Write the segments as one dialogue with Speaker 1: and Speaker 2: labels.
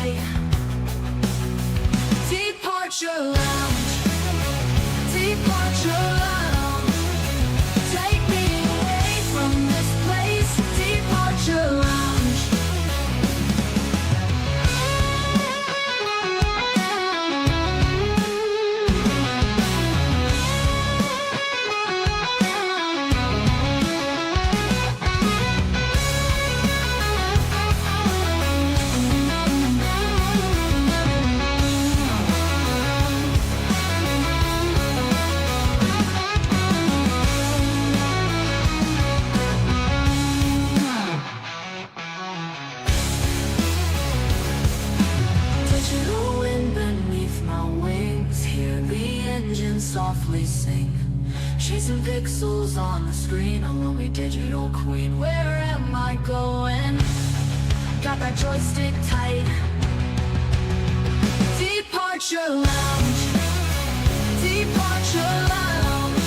Speaker 1: tight. Departure lounge, departure lounge. Take me away from this place, departure lounge. Softly sing, chasing pixels on the screen. A lonely digital queen, where am I going? Got that joystick tight. Departure lounge, departure lounge.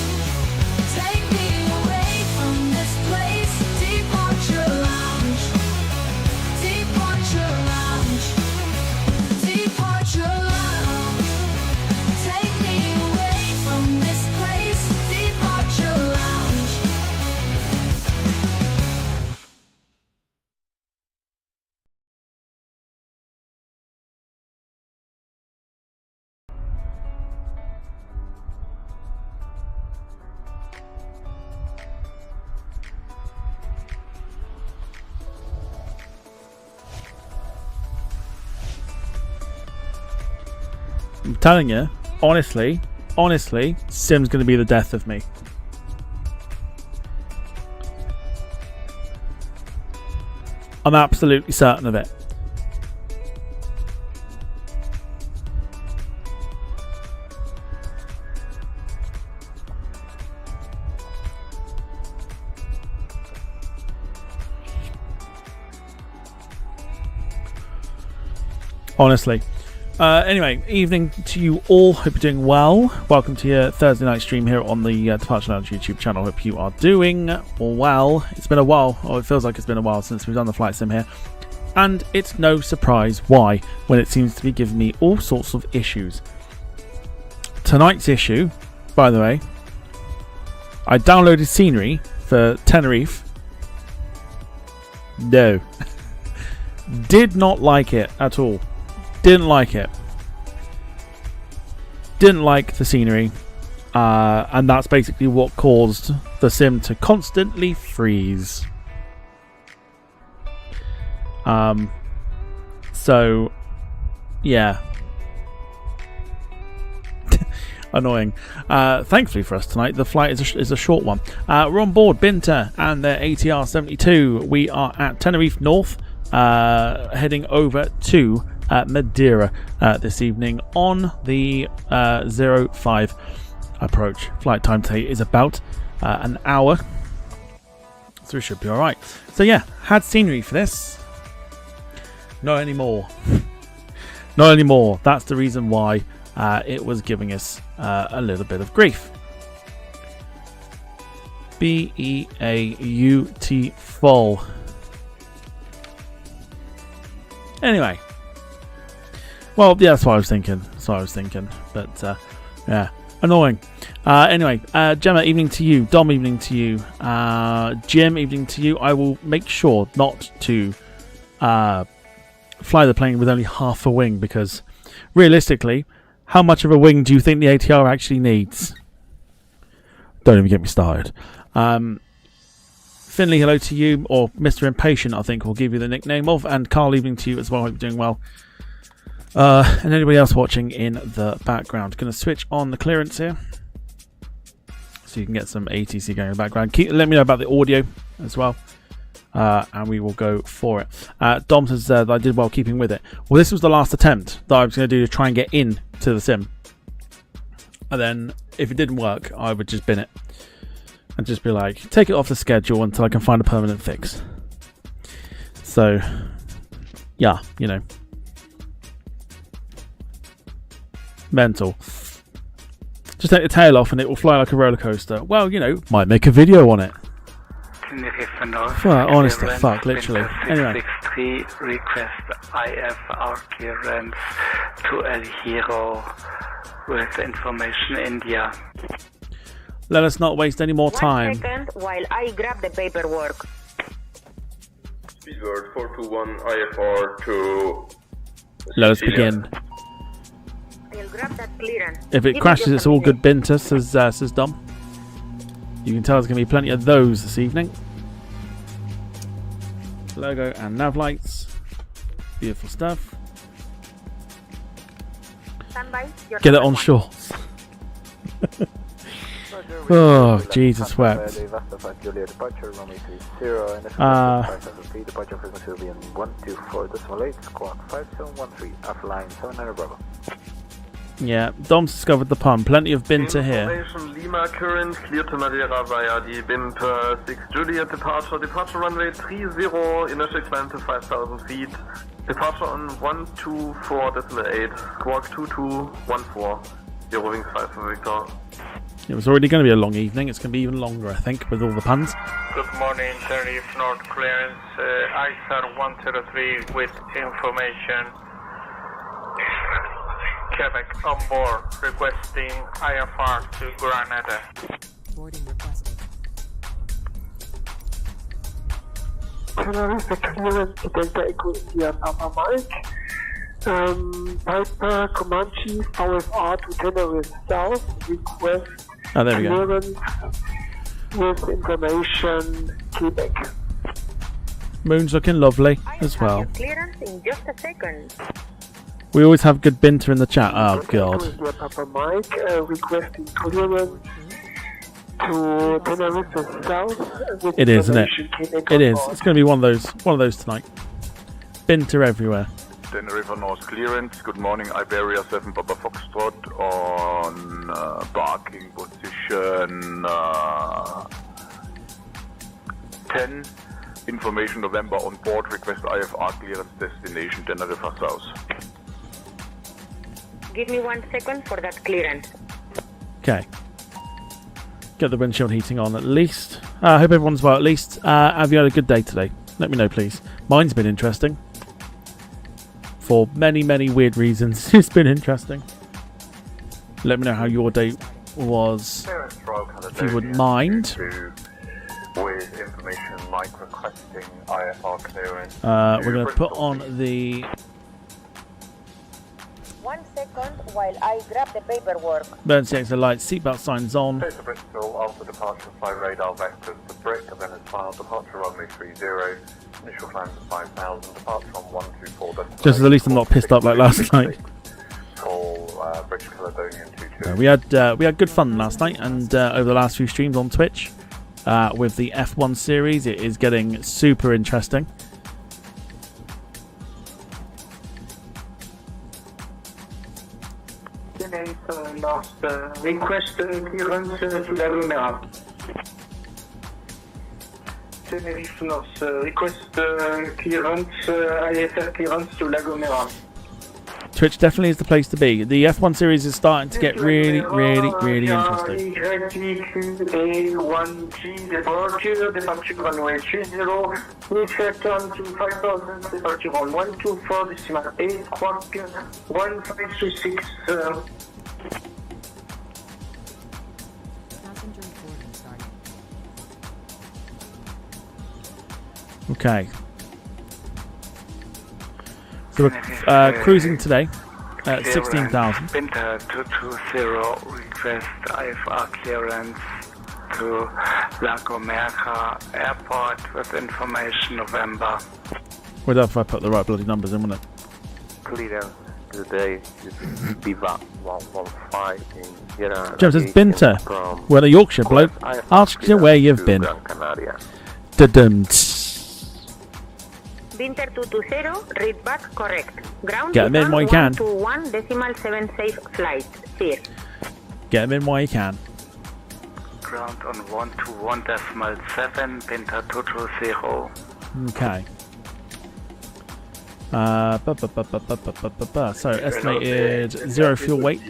Speaker 1: Take me away from this place. Departure lounge, departure lounge, departure lounge. Take me away from this place, departure lounge.
Speaker 2: I'm telling you, honestly, Sim's going to be the death of me. I'm absolutely certain of it. Honestly. Anyway, evening to you all. Hope you're doing well. Welcome to your Thursday night stream here on the Departure Lounge YouTube channel. Hope you are doing well. It's been a while, or it feels like it's been a while since we've done the flight sim here. And it's no surprise why, when it seems to be giving me all sorts of issues. Tonight's issue, by the way, I downloaded scenery for Tenerife. No. Did not like it at all. Didn't like it. Didn't like the scenery. And that's basically what caused the sim to constantly freeze. So, yeah. Annoying. Thankfully for us tonight, the flight is a short one. We're on board Binter and their ATR 72. We are at Tenerife North, heading over to Madeira this evening on the 05 approach. Flight time today is about an hour, so we should be alright. So yeah, had scenery for this. Not anymore. Not anymore. That's the reason why it was giving us a little bit of grief. Beautiful. Anyway. Well, yeah, that's what I was thinking. But, yeah, annoying. Anyway, Gemma, evening to you. Dom, evening to you. Jim, evening to you. I will make sure not to fly the plane with only half a wing, because realistically, how much of a wing do you think the ATR actually needs? Don't even get me started. Finley, hello to you, or Mr. Impatient, I think we'll give you the nickname of. And Carl, evening to you as well. Hope you're doing well. And anybody else watching in the background. Going to switch on the clearance here, so you can get some ATC going in the background. Let me know about the audio as well, and we will go for it. Dom says that I did well keeping with it. Well, this was the last attempt that I was going to do to try and get in to the sim, and then if it didn't work, I would just bin it and just be like, take it off the schedule until I can find a permanent fix. So yeah, you know, mental. Just take the tail off and it will fly like a roller coaster. Well, you know, might make a video on it.
Speaker 3: Tenerife North.
Speaker 2: Fuck, honest to
Speaker 3: clearance,
Speaker 2: fuck, literally.
Speaker 3: Binter
Speaker 2: Anyway.
Speaker 3: 663, request IFR clearance to El Hero with information India.
Speaker 2: Let us not waste any more time.
Speaker 4: 1 second while I grab the paperwork.
Speaker 5: Speedbird 421 IFR to
Speaker 2: Let us
Speaker 5: Sicilia.
Speaker 2: begin.
Speaker 4: I'll grab that clearance.
Speaker 2: If it
Speaker 4: Give me
Speaker 2: crashes,
Speaker 4: just
Speaker 2: it's
Speaker 4: a
Speaker 2: all
Speaker 4: minute.
Speaker 2: good, Binter, says Dom. You can tell there's going to be plenty of those this evening. Logo and nav lights. Beautiful stuff.
Speaker 4: Stand by. Your
Speaker 2: Get it
Speaker 4: number
Speaker 2: on
Speaker 4: 1.
Speaker 2: shore. Oh, Jesus wept.
Speaker 6: Departure frequency will be in 124.8, squawk 5713, after line 700 Bravo.
Speaker 2: Yeah, Dom's discovered the pun. Plenty of Binter here.
Speaker 5: Information Lima current, clear to Madeira via the Binter 6 Juliet departure. Departure runway 30, initial climb to 5,000 feet. Departure on 124.8, squawk 2214. Eurowings 5 for Victor.
Speaker 2: It was already going to be a long evening. It's going to be even longer, I think, with all the puns.
Speaker 3: Good morning, Tenerife North clearance, ISAR 103 with information. Quebec on board, requesting IFR to Granada.
Speaker 7: Boarding requested.
Speaker 8: Tenerife clearance to Delta Echo India Papa Mike. Piper Comanche VFR to Tenerife South, request
Speaker 2: Oh, there we go.
Speaker 8: clearance with information Quebec.
Speaker 2: Moon's looking lovely
Speaker 4: I'll
Speaker 2: as
Speaker 4: have
Speaker 2: well.
Speaker 4: your clearance in just a second.
Speaker 2: We always have good Binter in the chat. Oh,
Speaker 8: Delta
Speaker 2: God.
Speaker 8: Echo India Papa Mike, requesting clearance to Tenerife South with
Speaker 2: It is, isn't it?
Speaker 8: information Quebec
Speaker 2: It
Speaker 8: on
Speaker 2: is.
Speaker 8: board.
Speaker 2: It's going to be one of those tonight. Binter everywhere.
Speaker 5: Tenerife North clearance. Good morning, Iberia 7 Papa Foxtrot on parking position 10. Information November on board. Request IFR clearance destination Tenerife South.
Speaker 4: Give me 1 second for that clearance.
Speaker 2: Okay. Get the windshield heating on at least. I hope everyone's well at least. Have you had a good day today? Let me know, please. Mine's been interesting. For many, many weird reasons. It's been interesting. Let me know how your day was, if you wouldn't mind.
Speaker 5: With information Mike requesting IFR clearance.
Speaker 2: We're going to put on the
Speaker 4: 1 second while I grab the paperwork.
Speaker 2: Burn GCXO lights, seatbelt signs on.
Speaker 5: Take the Bristol after departure, fly radar vectors to Brick, and then as final departure runway 30. Initial climb to 5,000, departure on 124.
Speaker 2: Just at least I'm not pissed up like last night.
Speaker 5: Call British Caledonian 22.
Speaker 2: We had good fun last night, and over the last few streams on Twitch with the F1 series. It is getting super interesting.
Speaker 8: Tenerife North, request clearance to La Gomera. Tenerife North, request clearance, ISR clearance to La Gomera.
Speaker 2: Twitch definitely is the place to be. The F1 series is starting to get really interesting.
Speaker 8: A1G departure runway 30, initial turn to 5,000, departure on 124.8, squawk 1526.
Speaker 7: Passenger boarding started.
Speaker 2: Okay. So we're cruising today at 16,000.
Speaker 3: Binter 220, request IFR clearance to La Gomera Airport with information November.
Speaker 2: Would have if I put the right bloody numbers in, wouldn't it?
Speaker 6: Clearance today is Viva 115 in Sierra.
Speaker 2: James says,
Speaker 6: Navigation
Speaker 2: Binter,
Speaker 6: from
Speaker 2: we're a Yorkshire bloke.
Speaker 6: IFR
Speaker 2: Ask you where you've
Speaker 6: to
Speaker 2: been.
Speaker 6: Gran Canaria.
Speaker 2: Da-dum-ts.
Speaker 4: Binter 220, read back correct. Ground
Speaker 2: Get 'em in while you can.
Speaker 4: to 1.7 safe flight. Here.
Speaker 2: Get them in while you can.
Speaker 3: Ground on 121.7, Binter 220.
Speaker 2: Okay. So estimated 0 fuel weight.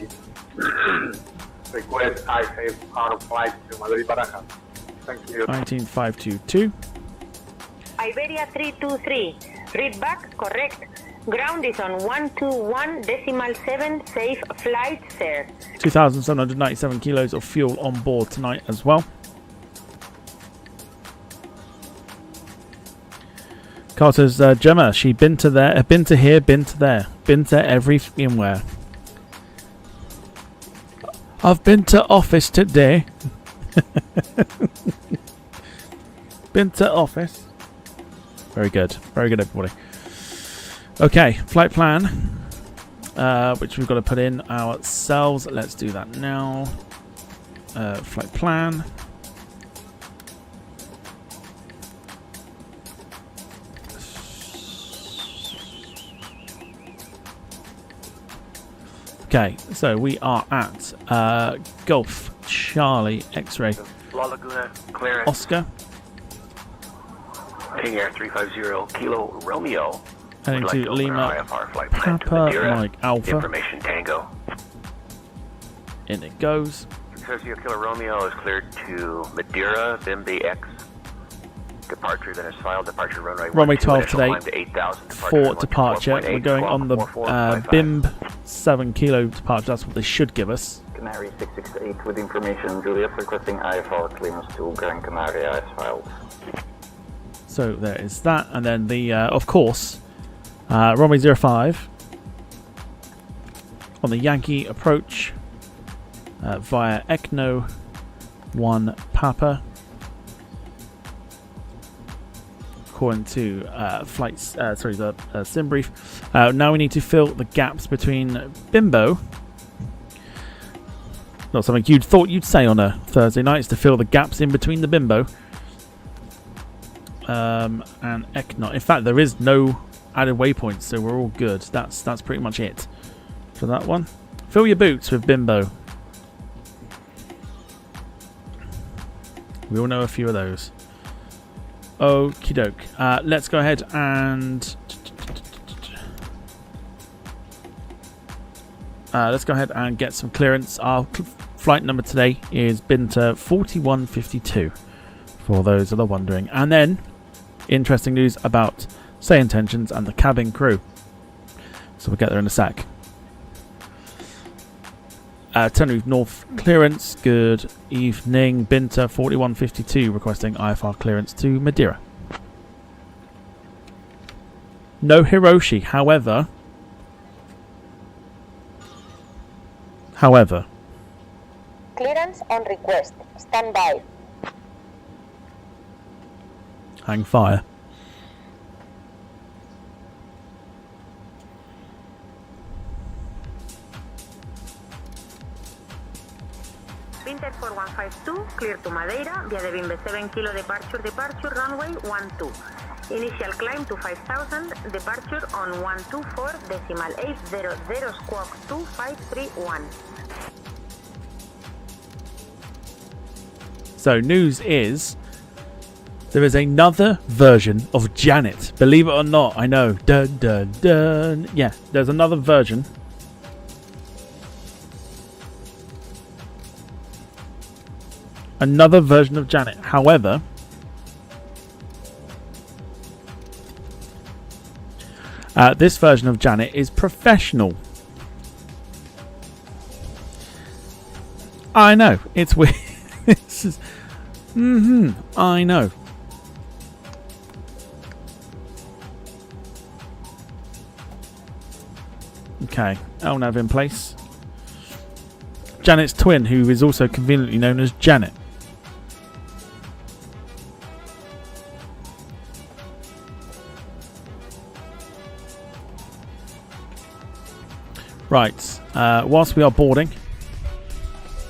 Speaker 5: Request IFR flight to Madrid Barajas.
Speaker 6: Thank you.
Speaker 2: 19522.
Speaker 4: Iberia 323. Read back correct. Ground is on 121.7 safe flight, sir.
Speaker 2: 2,797 kilos of fuel on board tonight as well. Carter's Gemma, she been to there, been to here, been to there, been to everywhere. I've been to office today. Been to office. Very good, everybody. Okay, flight plan, which we've got to put in ourselves. Let's do that now. Flight plan. Okay, so we are at Golf Charlie X-Ray
Speaker 6: La Laguna clearance.
Speaker 2: Oscar.
Speaker 6: King Air 350 Kilo Romeo.
Speaker 2: Heading
Speaker 6: Would like
Speaker 2: to
Speaker 6: to open
Speaker 2: Lima
Speaker 6: our IFR flight plan to
Speaker 2: Papa
Speaker 6: Madeira.
Speaker 2: Mike Alpha.
Speaker 6: Information Tango.
Speaker 2: In it goes.
Speaker 6: 350 Kilo Romeo is cleared to Madeira, Bimby X. Departure then is filed. Departure
Speaker 2: Runway 12
Speaker 6: initial
Speaker 2: today
Speaker 6: climb to 8,000.
Speaker 2: for departure. We're going on the BIMB 7 kilo departure. That's what they should give us.
Speaker 6: Canary 668 with information. Juliet requesting IFR clearance to Gran Canaria as filed.
Speaker 2: So there is that, and then the of course runway 05 on the Yankee approach via Ecno 1 Papa. According to flights, the sim brief. Now we need to fill the gaps between Bimbo. Not something you'd thought you'd say on a Thursday night, is to fill the gaps in between the Bimbo and Eknot. In fact, there is no added waypoints, so we're all good. That's pretty much it for that one. Fill your boots with Bimbo. We all know a few of those. Okie doke. Let's go ahead and get some clearance. Our flight number today is Binter 4152, for those that are wondering. And then, interesting news about say intentions and the cabin crew. So we'll get there in a sec. Tenerife North clearance. Good evening. Binter 4152 requesting IFR clearance to Madeira. No Hiroshi, however.
Speaker 4: Clearance on request. Stand by.
Speaker 2: Hang fire.
Speaker 4: Binter 4152, clear to Madeira, via the Bimbe 7 kilo departure, runway 12. Initial climb to 5,000, departure on 124.800 squawk 2531.
Speaker 2: So news is there is another version of Janet. Believe it or not, I know. Dun dun dun. Yeah, there's another version. Another version of Janet. However, this version of Janet is professional. I know. It's weird. This is, I know. Okay. LNAV in place. Janet's twin, who is also conveniently known as Janet. Right, whilst we are boarding,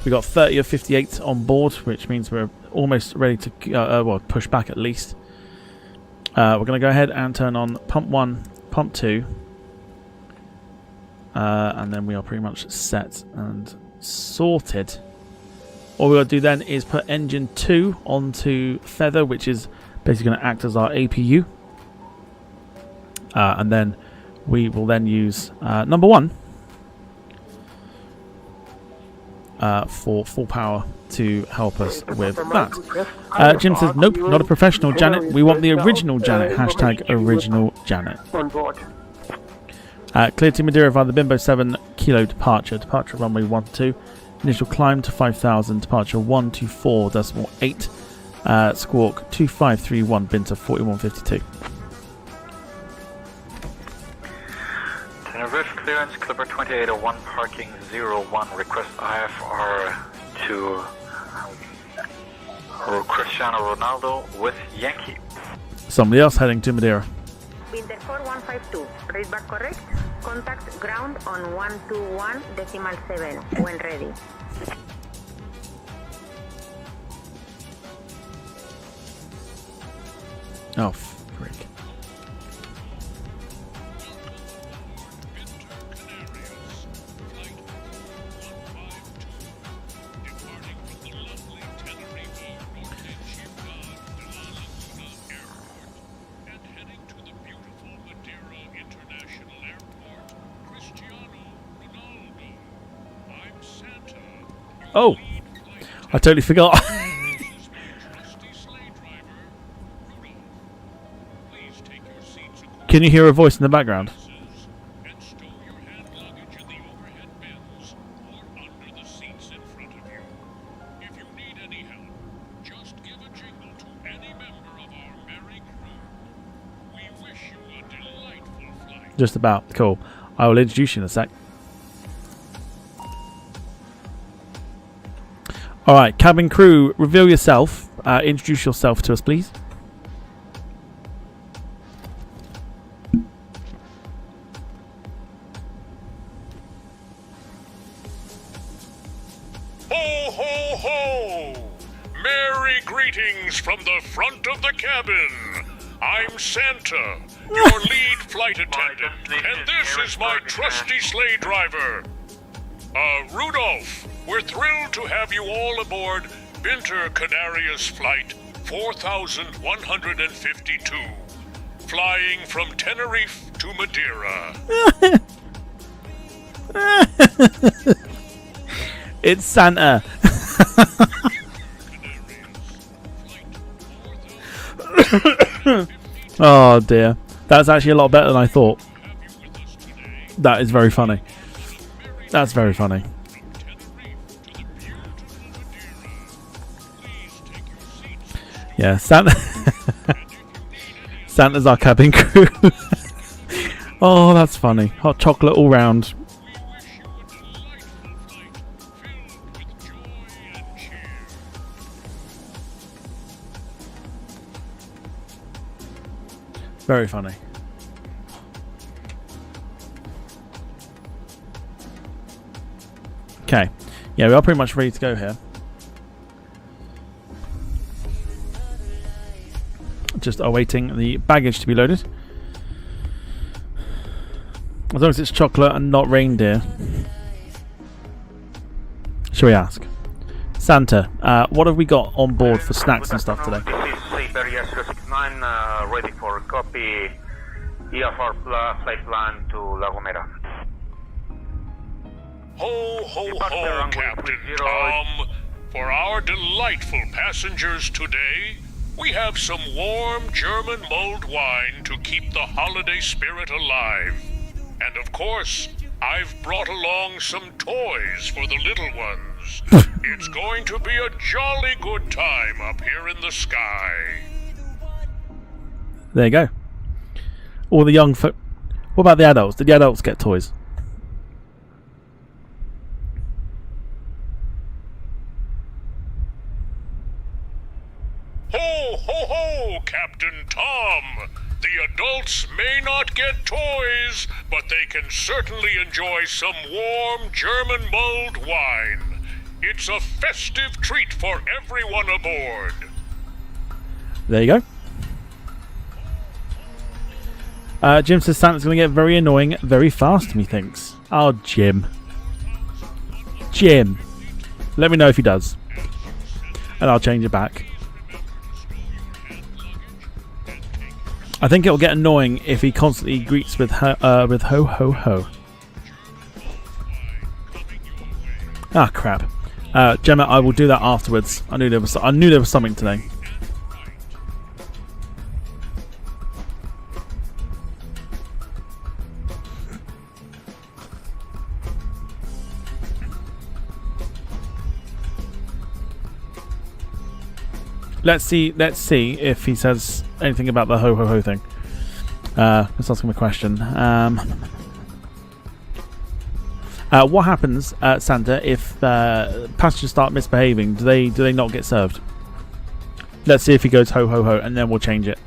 Speaker 2: we got 30 of 58 on board, which means we're almost ready to push back at least. We're going to go ahead and turn on pump 1, pump 2, and then we are pretty much set and sorted. All we got to do then is put engine 2 onto Feather, which is basically going to act as our APU, and then we will then use number 1. for full power to help us with that. Jim says, nope, not a professional Janet. We want the original Janet. Hashtag original Janet.
Speaker 8: On board.
Speaker 2: Clear to Madeira via the Bimbo 7 kilo departure. Departure runway 12. Initial climb to 5,000. Departure 124.8. Squawk 2531. Binter 4152.
Speaker 9: Tenerife clearance, Clipper 2801, parking 01. Request IFR to Cristiano Ronaldo with Yankee.
Speaker 2: Somebody else heading to Madeira.
Speaker 4: Binter 4152, read back correct. Contact ground on 121.7 when ready.
Speaker 2: Oh, freak. Oh, I totally forgot. Can you hear a voice in the background? Just about. Cool. I will introduce you in a sec. Alright, cabin crew, reveal yourself. Introduce yourself to us, please.
Speaker 10: Ho, ho, ho! Merry greetings from the front of the cabin. I'm Santa, your lead flight attendant, and this is my trusty sleigh driver. Rudolph, we're thrilled to have you all aboard Binter Canarias flight 4152, flying from Tenerife to Madeira.
Speaker 2: It's Santa. Oh dear. That's actually a lot better than I thought. That is very funny. That's very funny. Yeah, Santa. Santa's our cabin crew. Oh, that's funny. Hot chocolate all round. Very funny. Okay. Yeah, we are pretty much ready to go here. Just awaiting the baggage to be loaded. As long as it's chocolate and not reindeer. Shall we ask? Santa, what have we got on board for snacks and stuff today?
Speaker 3: This is Siberia 69, ready for copy. EFR flight plan to La Gomera.
Speaker 10: Ho, ho, ho, Captain Tom. For our delightful passengers today, we have some warm German mulled wine to keep the holiday spirit alive. And of course, I've brought along some toys for the little ones. It's going to be a jolly good time up here in the sky.
Speaker 2: There you go. All the young folk. What about the adults? Did the adults get toys?
Speaker 10: Ho, ho, ho, Captain Tom! The adults may not get toys, but they can certainly enjoy some warm German mulled wine. It's a festive treat for everyone aboard.
Speaker 2: There you go. Jim says Santa's going to get very annoying very fast, methinks. Oh, Jim. Jim. Let me know if he does. And I'll change it back. I think it'll get annoying if he constantly greets with ho ho ho. Ah, crap. Gemma, I will do that afterwards. I knew there was something today. Let's see if he says anything about the ho ho ho thing. Let's ask him a question. What happens, Santa, if passengers start misbehaving? Do they not get served? Let's see if he goes ho ho ho, and then we'll change it.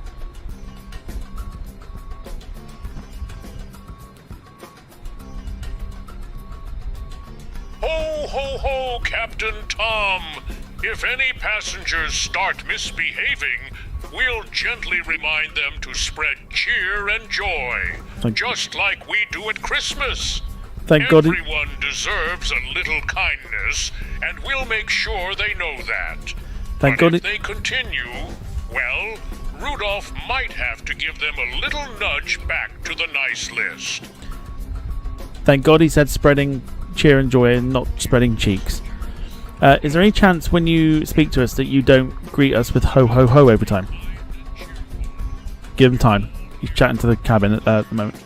Speaker 10: Ho ho ho, Captain Tom! If any passengers start misbehaving, we'll gently remind them to spread cheer and joy, just like we do at Christmas.
Speaker 2: Thank God.
Speaker 10: Everyone deserves a little kindness, and we'll make sure they know that.
Speaker 2: Thank
Speaker 10: but
Speaker 2: God.
Speaker 10: If they continue, well, Rudolph might have to give them a little nudge back to the nice list.
Speaker 2: Thank God he said spreading cheer and joy and not spreading cheeks. Is there any chance when you speak to us that you don't greet us with ho ho ho every time? Give him time. He's chatting to the cabin at the moment.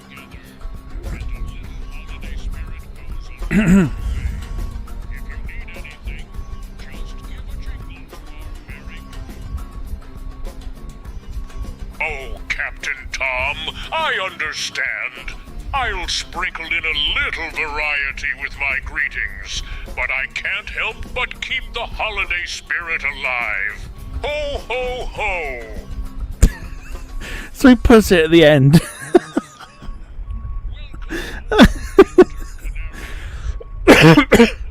Speaker 10: Oh, Captain Tom, I understand. I'll sprinkle in a little variety with my greetings, but I can't help but keep the holiday spirit alive. Ho, ho, ho!
Speaker 2: So he puts it at the end.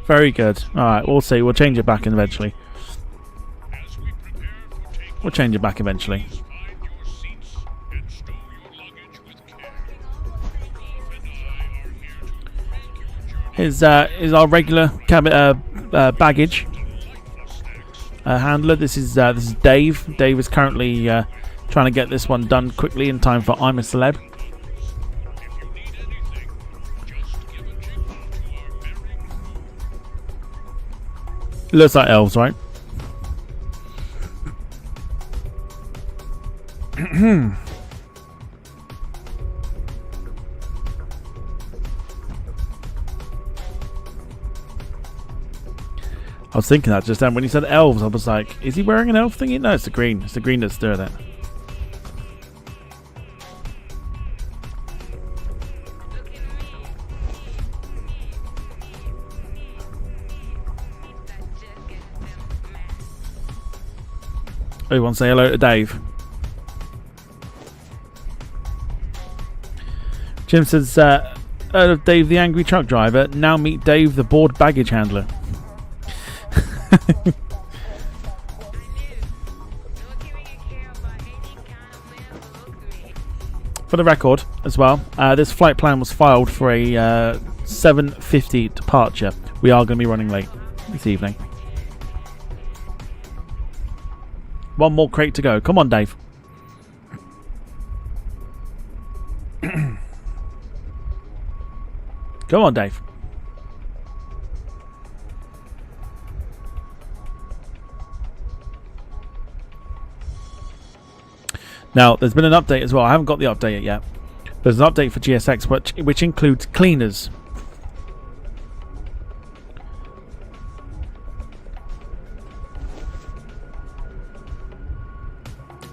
Speaker 2: Very good. Alright, we'll see. We'll change it back eventually. We'll change it back eventually. Is our regular cabin baggage handler. This is Dave. Dave is currently trying to get this one done quickly in time for I'm a Celeb. Looks like elves, right? I was thinking that just then when he said elves. I was like, is he wearing an elf thingy? No, it's the green. It's the green that's doing it. Oh, you want to say hello to Dave? Jim says, Dave the angry truck driver. Now meet Dave the bored baggage handler. For the record, as well, this flight plan was filed for a 7:50 departure. We are going to be running late this evening. One more crate to go. Come on, Dave. Come on, Dave. Now, there's been an update as well. I haven't got the update yet. There's an update for GSX which includes cleaners.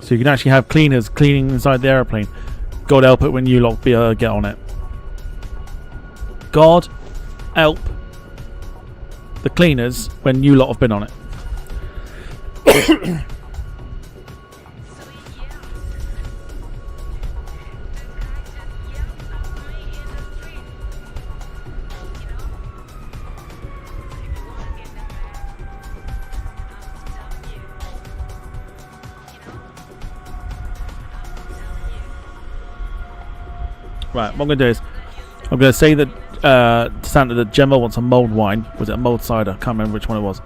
Speaker 2: So you can actually have cleaners cleaning inside the aeroplane. God help it when you lot get on it. God help the cleaners when you lot have been on it. Right, what I'm going to do is I'm going to say that Santa that Gemma wants a mulled wine. Was it a mulled cider? I can't remember which one it was.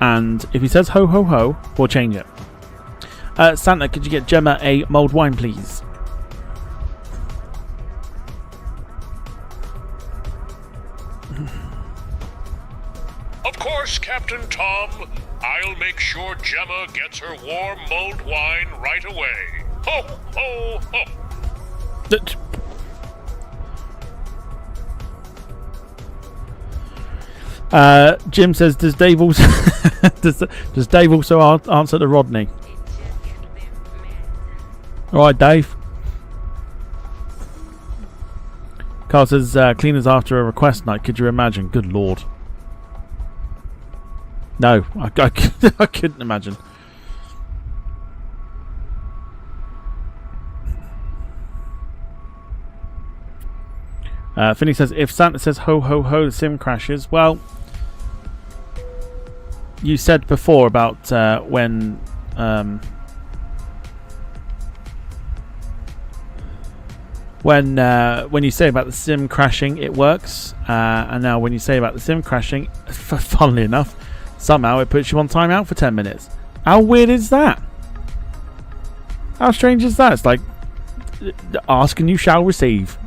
Speaker 2: And if he says ho ho ho, we'll change it. Santa, could you get Gemma a mulled wine, please?
Speaker 10: Of course, Captain Tom. I'll make sure Gemma gets her warm mulled wine right away. Ho, ho, ho.
Speaker 2: Jim says, does Dave also does Dave also answer to Rodney? Alright, Dave. Carl says, cleaners after a request night. Could you imagine? Good lord. No, I couldn't imagine. Finney says, if Santa says ho ho ho, the sim crashes. Well, you said before about when you say about the sim crashing, it works, and now when you say about the sim crashing, funnily enough, somehow it puts you on timeout for 10 minutes. How weird is that? How strange is that? It's like, ask and you shall receive.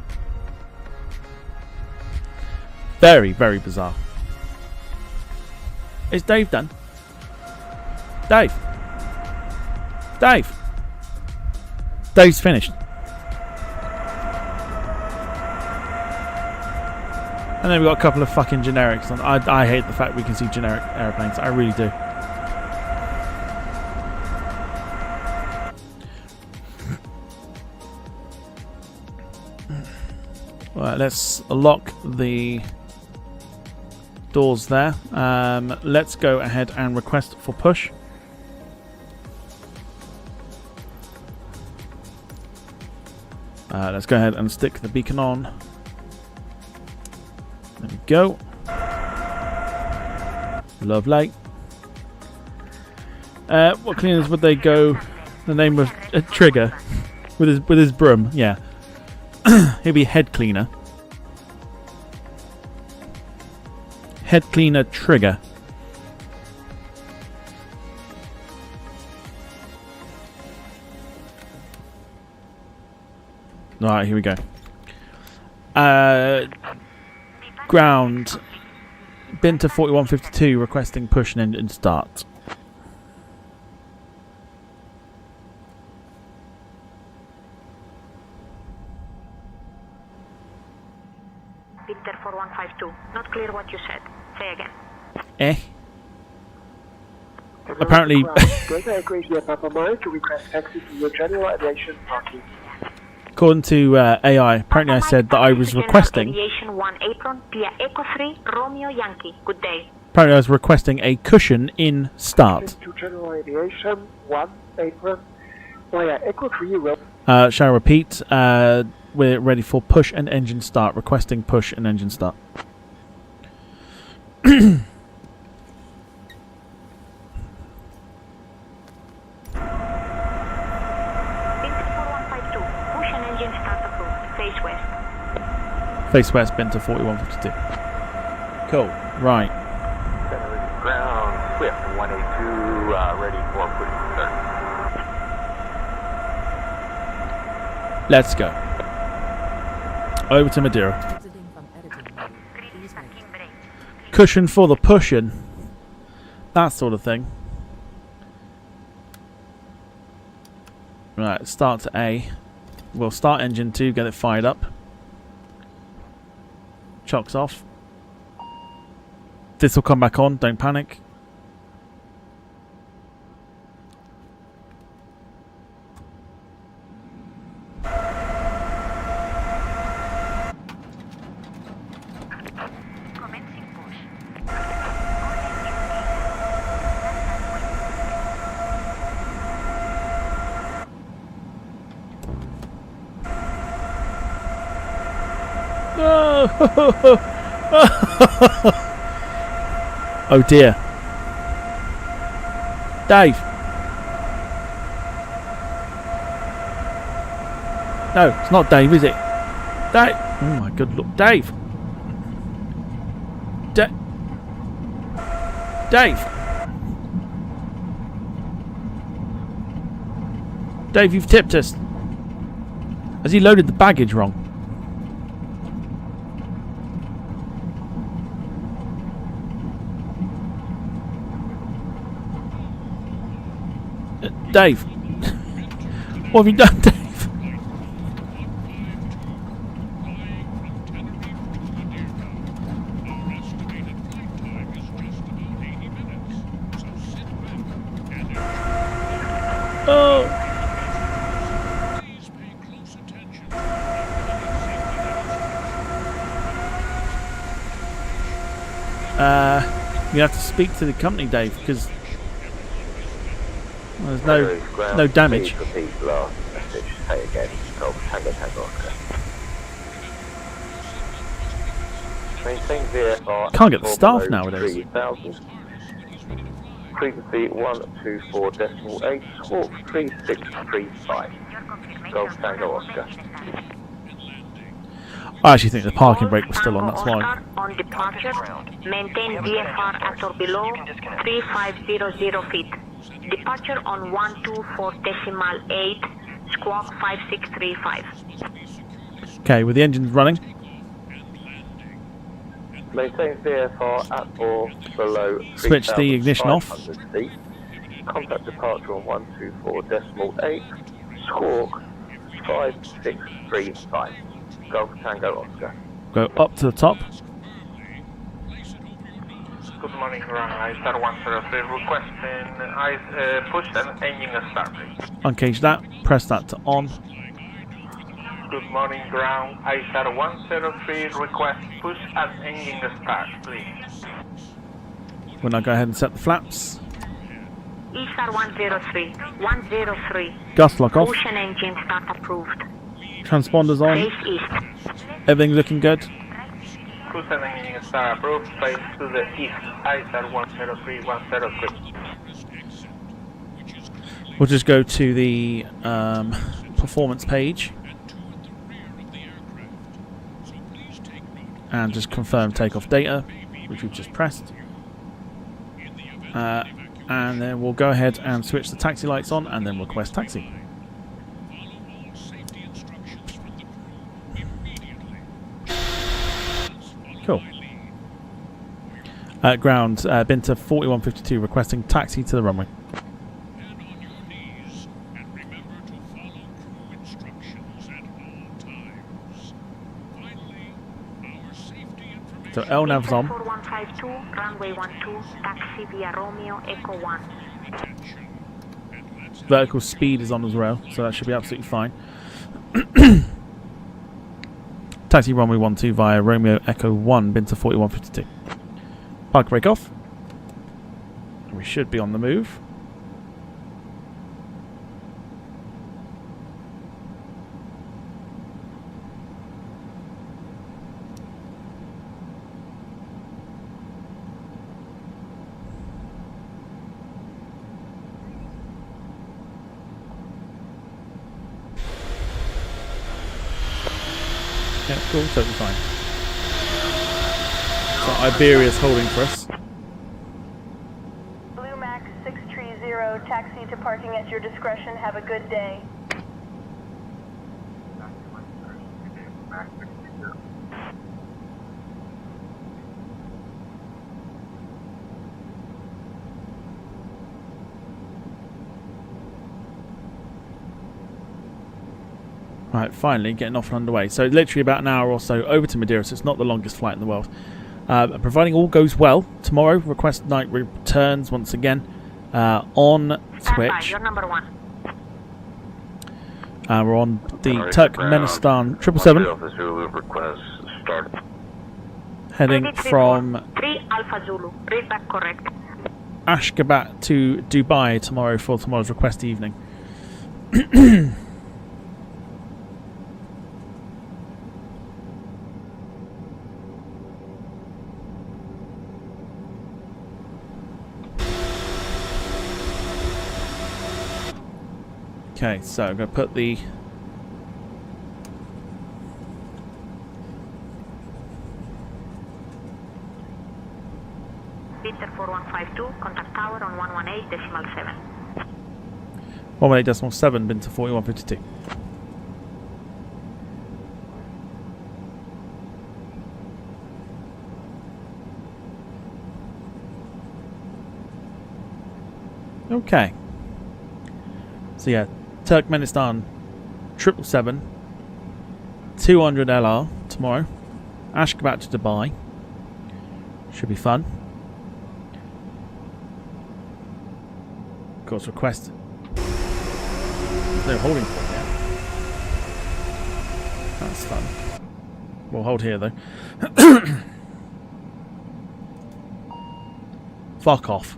Speaker 2: Very, very bizarre. Is Dave done? Dave. Dave's finished. And then we've got a couple of fucking generics. And I hate the fact we can see generic airplanes. I really do. Right, let's lock the doors there. Let's go ahead and request for push. Let's go ahead and stick the beacon on. There we go. Lovely. What cleaners would they go? The name of Trigger with his broom. Yeah, he'll be head cleaner. Head cleaner Trigger. Alright, here we go. Ground. Binter 4152 requesting push and engine start.
Speaker 4: Binter 4152. Not clear what you said. Say again.
Speaker 2: Apparently.
Speaker 8: Delta Equation Papa Mike to request taxi to your general aviation parking.
Speaker 2: According to AI, apparently I said that I was requesting.
Speaker 4: Aviation 1 apron via Echo 3 Romeo Yankee. Good day.
Speaker 2: Apparently I was requesting a cushion in start.
Speaker 8: To general aviation 1 apron via Echo 3 Romeo.
Speaker 2: Shall I repeat? We're ready for push and engine start. Requesting push and engine start. Face west, Binter 4152. Cool. Right.
Speaker 9: Tenerife ground, Swift 182, ready for push start.
Speaker 2: Let's go. Over to Madeira. Cushion for the pushing. That sort of thing. Right, start to A. We'll start engine 2, get it fired up. Chocks off. This will come back on, don't panic. Oh dear. Dave. No, it's not Dave, is it? Dave. Oh my good lord. Dave. Dave. Dave, you've tipped us. Has he loaded the baggage wrong? Dave? What have you done, Dave? Oh! You have to speak to the company, Dave, because there's no damage.
Speaker 6: Repeat last message. Say again. Golf Tango Tango Oscar. Maintain VFR.
Speaker 2: Can't get the staff nowadays.
Speaker 6: 3000. Frequency 124.8. Squawk 3635. Golf Tango Oscar.
Speaker 2: I actually think the parking brake was still on, that's why.
Speaker 4: Oscar on departure, maintain VFR at or below 3500 feet. Departure on 124.8, squawk 5635.
Speaker 2: Okay, with the engines running.
Speaker 6: Maintain VFR at or below
Speaker 2: Switch the ignition off.
Speaker 6: feet. Contact departure on 124.8, squawk 5635. Golf Tango Oscar.
Speaker 2: Go up to the top.
Speaker 3: Good morning, ground. ISR 103 requesting push and engine start, please.
Speaker 2: Uncage that. Press that to on.
Speaker 3: Good morning, ground. ISR 103 request push and engine start, please.
Speaker 2: We'll now go ahead and set the flaps.
Speaker 4: ISR 103, 103.
Speaker 2: Gust lock off.
Speaker 4: Push and engine start approved.
Speaker 2: Transponders on.
Speaker 4: Face east.
Speaker 2: Everything's looking good.
Speaker 3: Push and engine start approved. Face to the east. ISR 103, 103.
Speaker 2: We'll just go to the performance page and just confirm takeoff data, which we've just pressed. And then we'll go ahead and switch the taxi lights on and then request taxi. Cool. Ground, Binter 4152 requesting taxi to the runway. So LNAV's on.
Speaker 4: 4152, runway 12, taxi via Romeo Echo 1.
Speaker 2: Vertical speed is on as well, so that should be absolutely fine. Taxi runway 12 via Romeo Echo 1, Binter 4152. Park brake off. We should be on the move. Yeah, cool, totally fine. So Iberia's holding for us.
Speaker 11: Blue Max 630, taxi to parking at your discretion. Have a good day.
Speaker 2: Right, finally getting off and underway. So literally about an hour or so over to Madeira, so it's not the longest flight in the world. Providing all goes well, tomorrow request night returns once again on Twitch.
Speaker 4: You're number 1.
Speaker 2: We're on the Turkmenistan 777. Heading from
Speaker 4: 3 Alpha Zulu. Read back correct.
Speaker 2: Ashgabat to Dubai tomorrow for tomorrow's request evening. Okay, so I'm going to put the
Speaker 4: Binter 4152, contact tower on 118.7.
Speaker 2: 118.7, Binter 4152. Okay. So yeah, Turkmenistan 777, 200 LR tomorrow. Ashgabat to Dubai. Should be fun. Of course, request. There's no holding point yet. That's fun. We'll hold here though. Fuck off.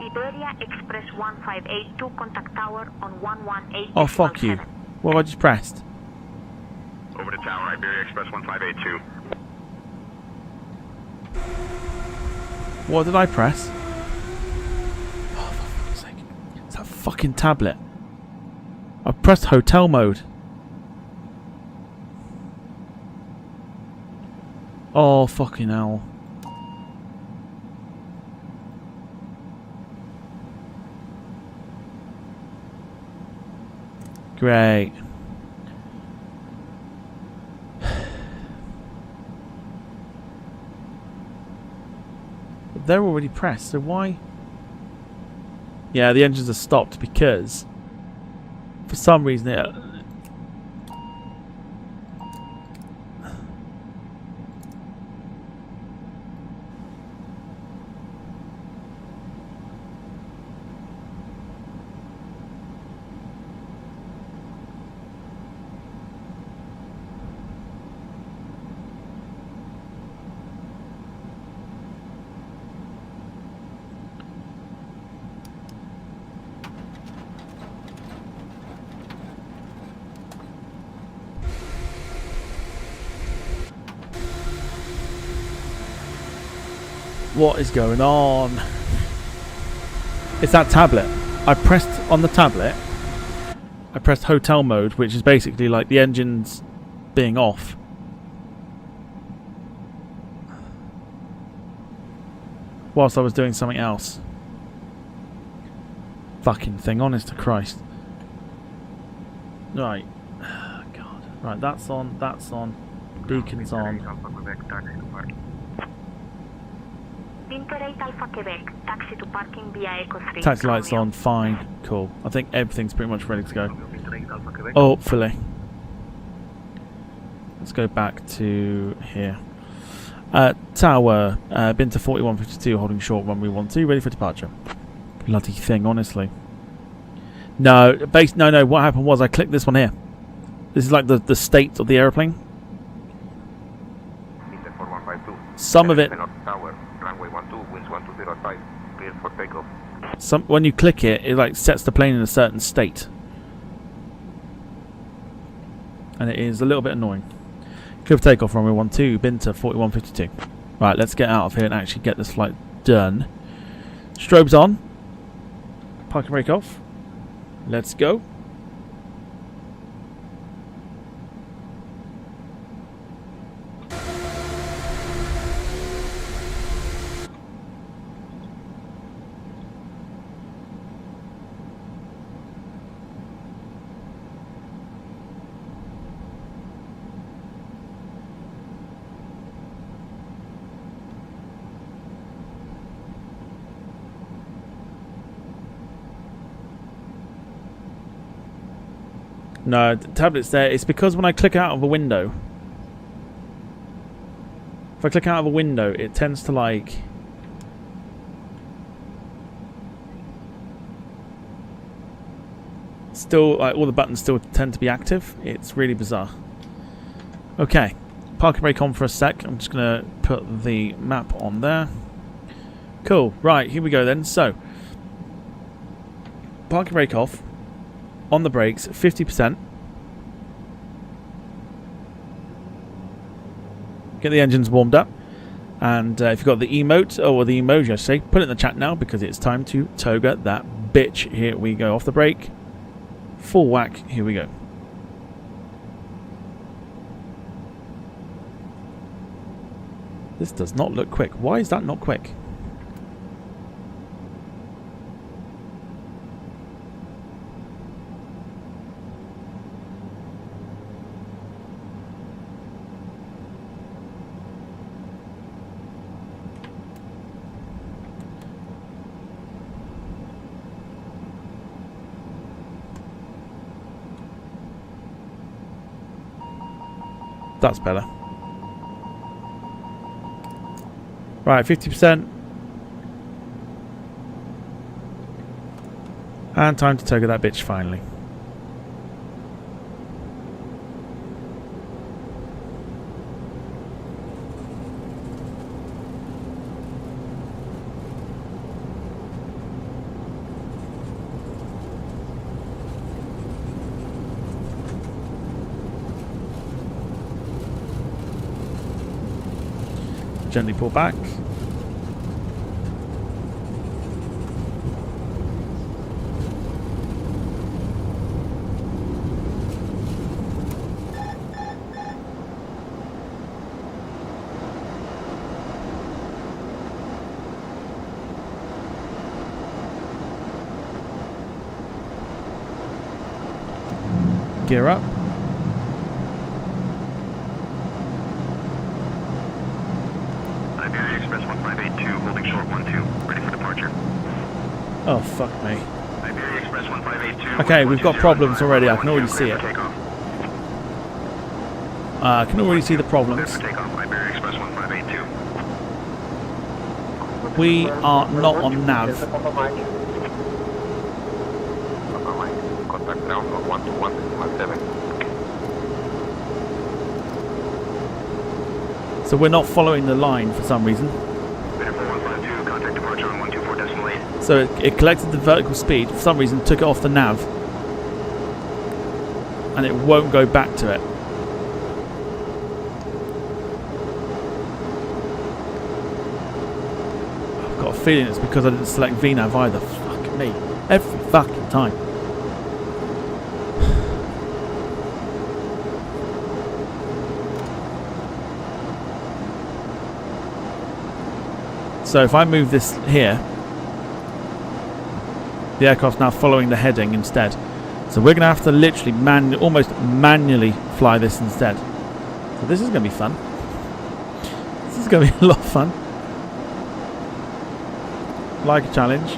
Speaker 4: Iberia Express 1582, contact tower on 118.
Speaker 2: Oh, fuck you. What have I just pressed?
Speaker 12: Over to tower, Iberia Express 1582.
Speaker 2: What did I press? Oh, for fuck's sake. It's that fucking tablet. I pressed hotel mode. Oh, fucking hell. Great. But they're already pressed, so why? Yeah, the engines are stopped because for some reason it... What is going on? It's that tablet. I pressed on the tablet. I pressed hotel mode, which is basically like the engines being off. Whilst I was doing something else. Fucking thing, honest to Christ. Right. God. Right, that's on, that's on. Beacon's on.
Speaker 4: Binter 8 Alpha Quebec, taxi to parking via Echo 3.
Speaker 2: Taxi lights on, fine, cool. I think everything's pretty much ready to go. Hopefully. Let's go back to here. Tower, Binter 4152, holding short runway 12, ready for departure. Bloody thing, honestly. No, no, what happened was I clicked this one here. This is like the state of the aeroplane. Some of it... when you click it, it like sets the plane in a certain state. And it is a little bit annoying. Clear for takeoff, runway 12, Binter 4152. Right, let's get out of here and actually get this flight done. Strobes on. Park and brake off. Let's go. No, the tablet's there. It's because when I click out of a window, if I click out of a window, it tends to like still like all the buttons still tend to be active. It's really bizarre. Okay, park and brake on for a sec. I'm just gonna put the map on there. Cool. Right, here we go then. So park and brake off. On the brakes, 50%. Get the engines warmed up. And if you've got the emote, or the emoji I say, put it in the chat now because it's time to toga that bitch. Here we go. Off the brake. Full whack. Here we go. This does not look quick. Why is that not quick? That's better. Right, 50%. And time to toga that bitch finally. Gently pull back. Gear up.
Speaker 12: Iberia Express 1582, holding short 12, ready for departure.
Speaker 2: Oh, fuck me.
Speaker 12: Iberia Express 1582.
Speaker 2: Okay, we've got problems already. I can already see it. I can already see the problems.
Speaker 12: Iberia Express 1582.
Speaker 2: We are not on nav.
Speaker 12: Contact ground on 121.7.
Speaker 2: So we're not following the line for some reason.
Speaker 12: Contact departure on 124.8.
Speaker 2: So it collected the vertical speed, for some reason took it off the nav, and it won't go back to it. I've got a feeling it's because I didn't select VNAV either. Fuck me. Every fucking time. So if I move this here, the aircraft's now following the heading instead. So we're going to have to literally almost manually fly this instead. So this is going to be fun. This is going to be a lot of fun. Like a challenge.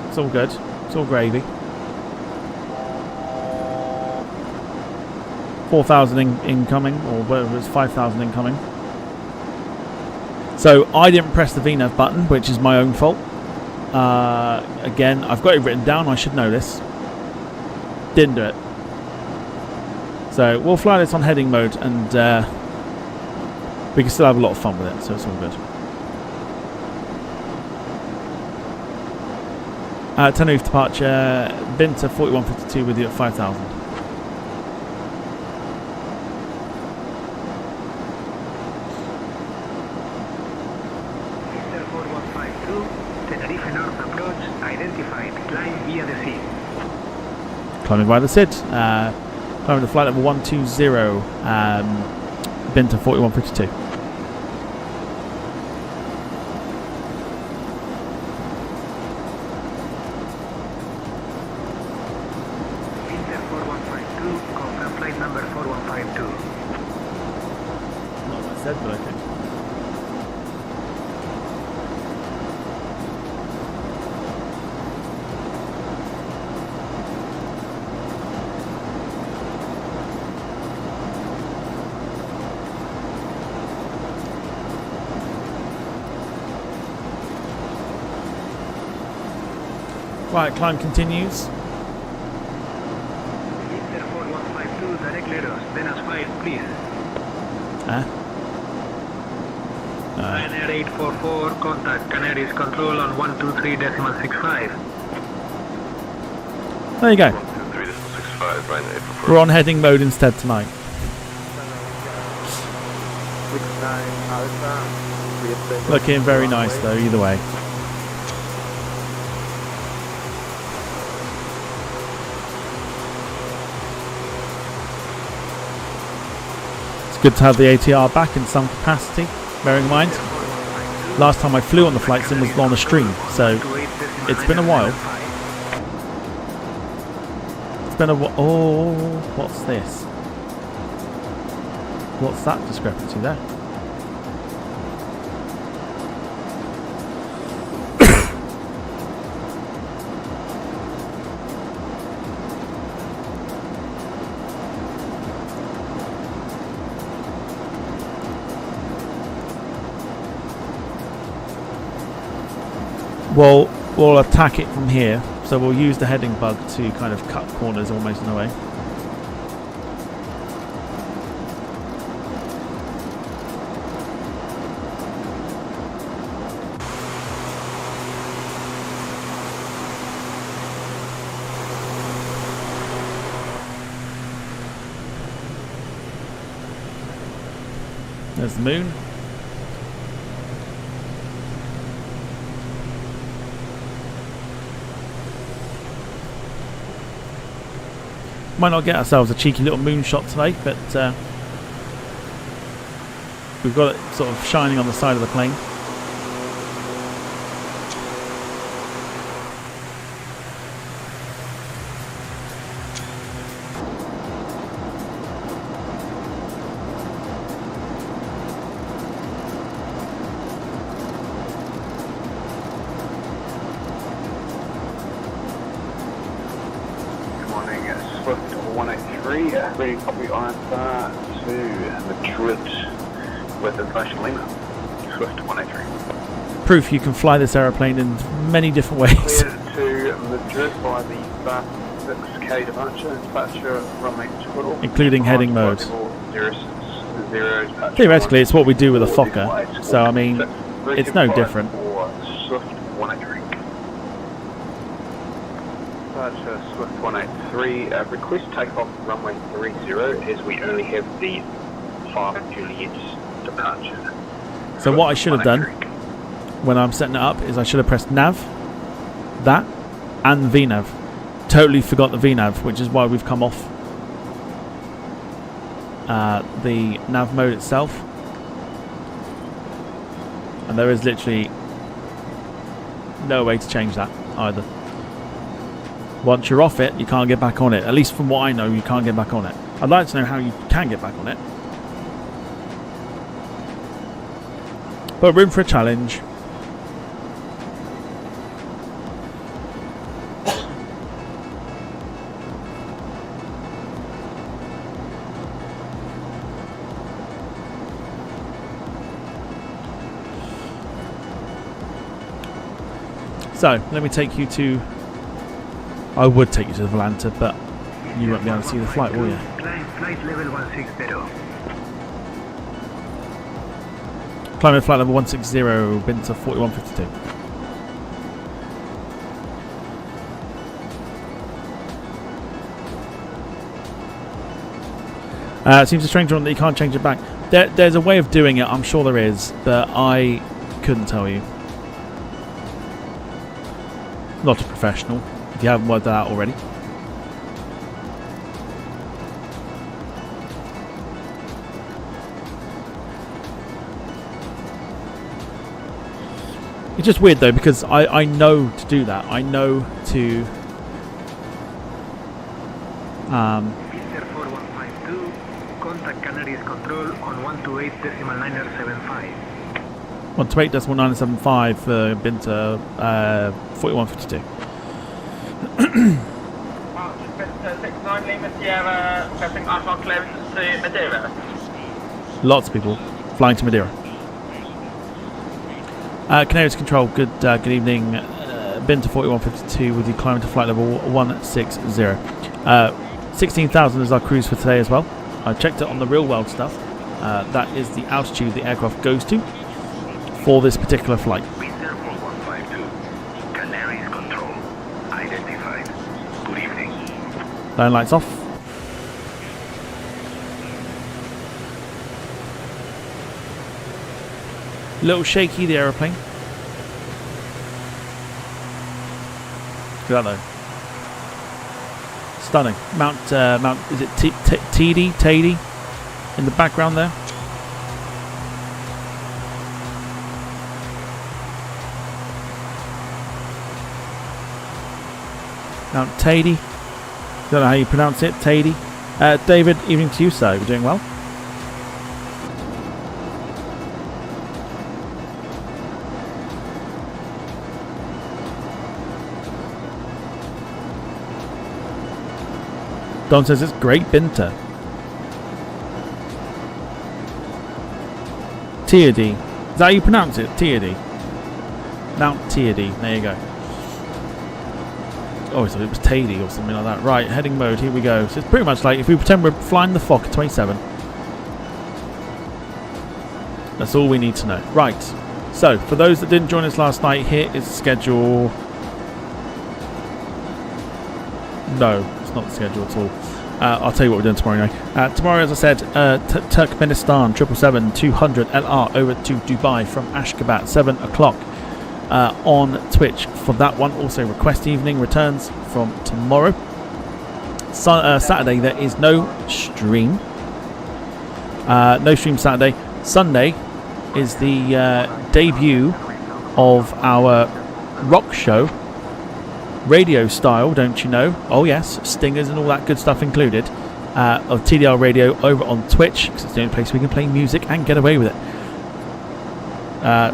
Speaker 2: It's all good. It's all gravy. 4,000 incoming, or whatever it's 5,000 incoming. So I didn't press the VNAV button, which is my own fault. Again, I've got it written down. I should know this. Didn't do it. So we'll fly this on heading mode, and we can still have a lot of fun with it. So it's all good. Tenerife departure. Binter 4152 with you at 5,000.
Speaker 13: Tenerife North approach identified. Climb via the sea.
Speaker 2: Climbing by the SID. Climbing to flight level 120. Binter 4152.
Speaker 13: Binter 4152, confirm flight number 4152.
Speaker 2: Not what I said, but okay. Right, climb continues.
Speaker 13: Binter 4152, direct letters, then as 5, please. Ryanair 844, contact Canarias control on 123.65.
Speaker 2: There you go.
Speaker 12: 123.65, Ryanair 844.
Speaker 2: We're on heading mode instead tonight.
Speaker 6: 69 Alpha.
Speaker 2: Looking very nice though, either way. It's good to have the ATR back in some capacity, bearing in mind last time I flew on the flight sim was on a stream, so it's been a while. It's been a while. Oh, what's this? What's that discrepancy there? we'll attack it from here. So we'll use the heading bug to kind of cut corners almost in a way. There's the moon. Might not get ourselves a cheeky little moon shot today, but we've got it sort of shining on the side of the plane.
Speaker 12: Swift 183, ready to copy IFR to Madrid with information Lima. Swift 183.
Speaker 2: Proof you can fly this aeroplane in many different ways.
Speaker 12: Clear to Madrid by the fast 6K departure runway 12.
Speaker 2: Including heading mode.
Speaker 12: 060,
Speaker 2: Theoretically, it's what we do with a Fokker, so I mean, it's no different.
Speaker 12: Swift 183. Departure Swift 183, request takeoff runway 30 as we only have the 5 Juliet's departure.
Speaker 2: So what I should have done when I'm setting it up is I should have pressed nav, that, and VNav. Totally forgot the VNav, which is why we've come off the nav mode itself. And there is literally no way to change that either. Once you're off it, you can't get back on it. At least from what I know, you can't get back on it. I'd like to know how you can get back on it. But room for a challenge. So, let me take you to... I would take you to the Volanta, but you won't be able to see the flight, will you?
Speaker 13: Flight level 160.
Speaker 2: Climbing flight level 160, Binter 4152. It seems a strange one that you can't change it back. There's a way of doing it, I'm sure there is, but I couldn't tell you. Not a professional, if you haven't worked that out already. It's just weird though, because I know to do that. I know to
Speaker 13: Binter 4152, contact Canarias control on 128.975.
Speaker 2: 128.975 for Binter 4152.
Speaker 3: Binter 69 Lima Sierra, pressing IFR clearance to Madeira.
Speaker 2: Lots of people flying to Madeira. Canarias Control, good evening. Binter 4152 with you climbing to flight level 160. 16,000 is our cruise for today as well. I checked it on the real world stuff. That is the altitude the aircraft goes to for this particular flight.
Speaker 12: Binter 4152, Canarias Control, identified. Good evening.
Speaker 2: Line lights off. Little shaky, the aeroplane. Look at that though. Stunning. Mount, is it Tady in the background there? Mount Tady. Don't know how you pronounce it. Tady. David, evening to you, sir. You're doing well. Don says it's great Binter. Tady. Is that how you pronounce it? Tady. Mount Teide. There you go. Oh, so it was Teide or something like that. Right, heading mode. Here we go. So it's pretty much like if we pretend we're flying the Fokker 27. That's all we need to know. Right. So for those that didn't join us last night, here is the schedule. No, it's not the schedule at all. I'll tell you what we're doing tomorrow anyway. Tomorrow, as I said, Turkmenistan 777-200 LR over to Dubai from Ashgabat, 7 o'clock on Twitch for that one. Also, request evening returns from tomorrow. Saturday, there is no stream. No stream Saturday. Sunday is the debut of our rock show. Radio style, don't you know? Oh yes, stingers and all that good stuff included, of TDR Radio over on Twitch, because it's the only place we can play music and get away with it.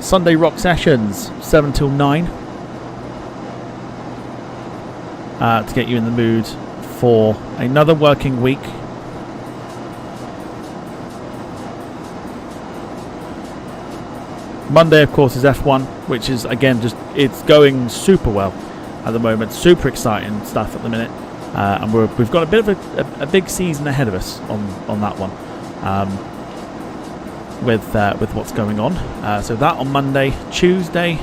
Speaker 2: Sunday rock sessions, 7 till 9, to get you in the mood for another working week. Monday, of course, is F1, which is again it's going super well at the moment. Super exciting stuff at the minute, and we've got a bit of a big season ahead of us on that one, with what's going on. So that on Monday. Tuesday,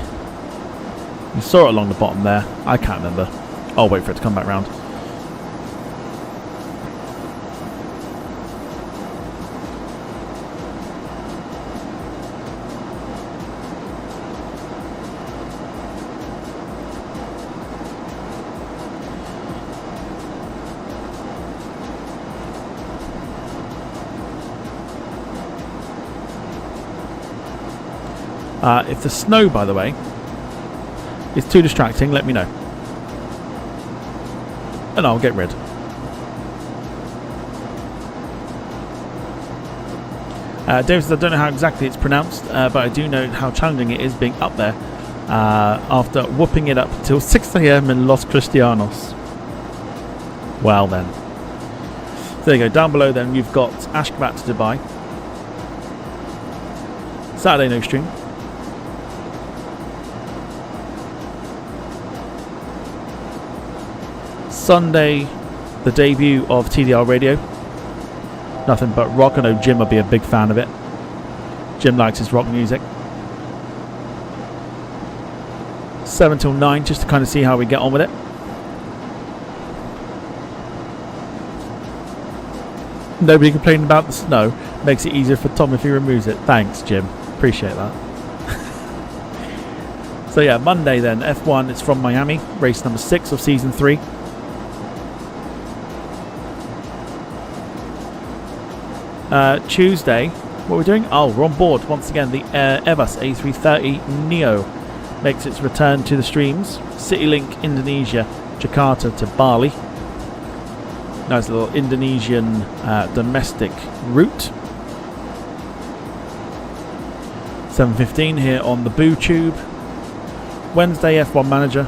Speaker 2: you saw it along the bottom there. I can't remember. I'll wait for it to come back round. If the snow, by the way, is too distracting, let me know. And I'll get rid. David says, I don't know how exactly it's pronounced, but I do know how challenging it is being up there after whooping it up till 6 a.m. in Los Cristianos. Well then. So there you go. Down below then you've got Ashgabat to Dubai. Saturday no stream. Sunday, the debut of TDR Radio. Nothing but rock. I know Jim will be a big fan of it. Jim likes his rock music. 7 till 9, just to kind of see how we get on with it. Nobody complaining about the snow. Makes it easier for Tom if he removes it. Thanks, Jim. Appreciate that. So yeah, Monday then, F1, it's from Miami. Race number 6 of season 3. Tuesday, what we're doing? Oh, we're on board once again. The Airbus A330 Neo makes its return to the streams. CityLink Indonesia, Jakarta to Bali. Nice little Indonesian domestic route. 7:15 here on the Boo Tube. Wednesday, F1 Manager.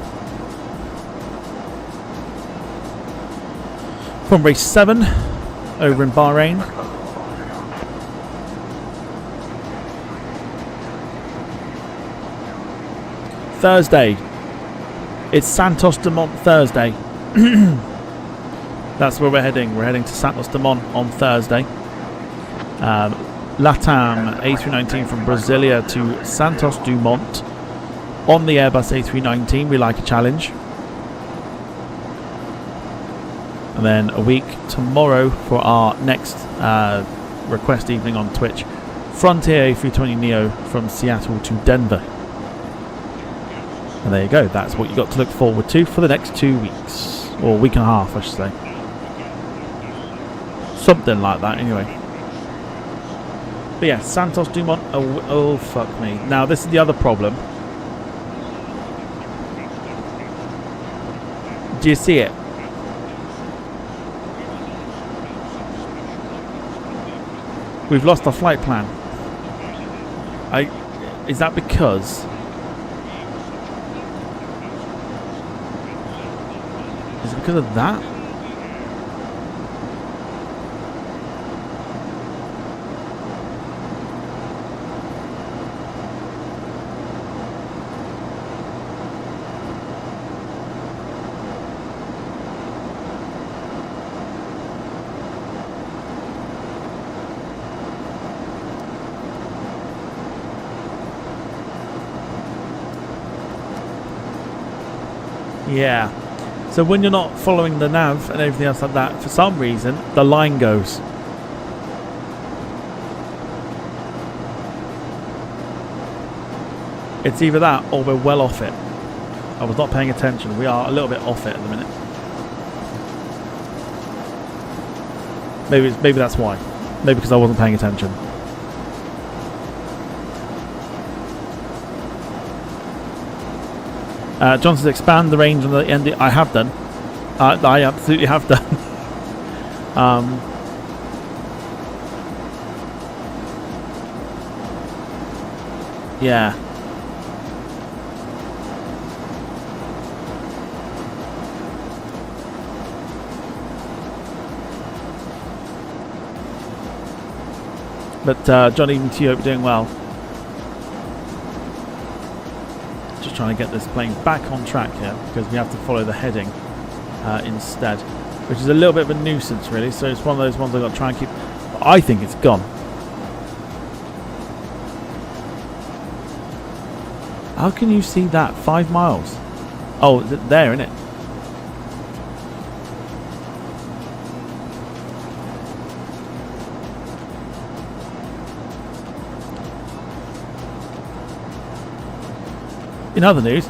Speaker 2: From race 7 over in Bahrain. Thursday, it's Santos Dumont Thursday. That's where we're heading. We're heading to Santos Dumont on Thursday. LATAM A319 from Brasilia to Santos Dumont on the Airbus A319. We like a challenge. And then a week tomorrow for our next request evening on Twitch. Frontier A320neo from Seattle to Denver. And there you go. That's what you got to look forward to for the next 2 weeks. Or week and a half, I should say. Something like that, anyway. But yeah, Santos Dumont. Oh, fuck me. Now, this is the other problem. Do you see it? We've lost our flight plan. Is that because... Is it because of that? Yeah. So when you're not following the nav and everything else like that, for some reason, the line goes. It's either that or we're well off it. I was not paying attention. We are a little bit off it at the minute. Maybe that's why. Maybe because I wasn't paying attention. John says expand the range on the end. I have done. I absolutely have done. Yeah. But John, even to you, hope you're doing well. Just trying to get this plane back on track here because we have to follow the heading instead, which is a little bit of a nuisance, really. So it's one of those ones I've got to try and keep. But I think it's gone. How can you see that? 5 miles. Oh, there, isn't it? In other news,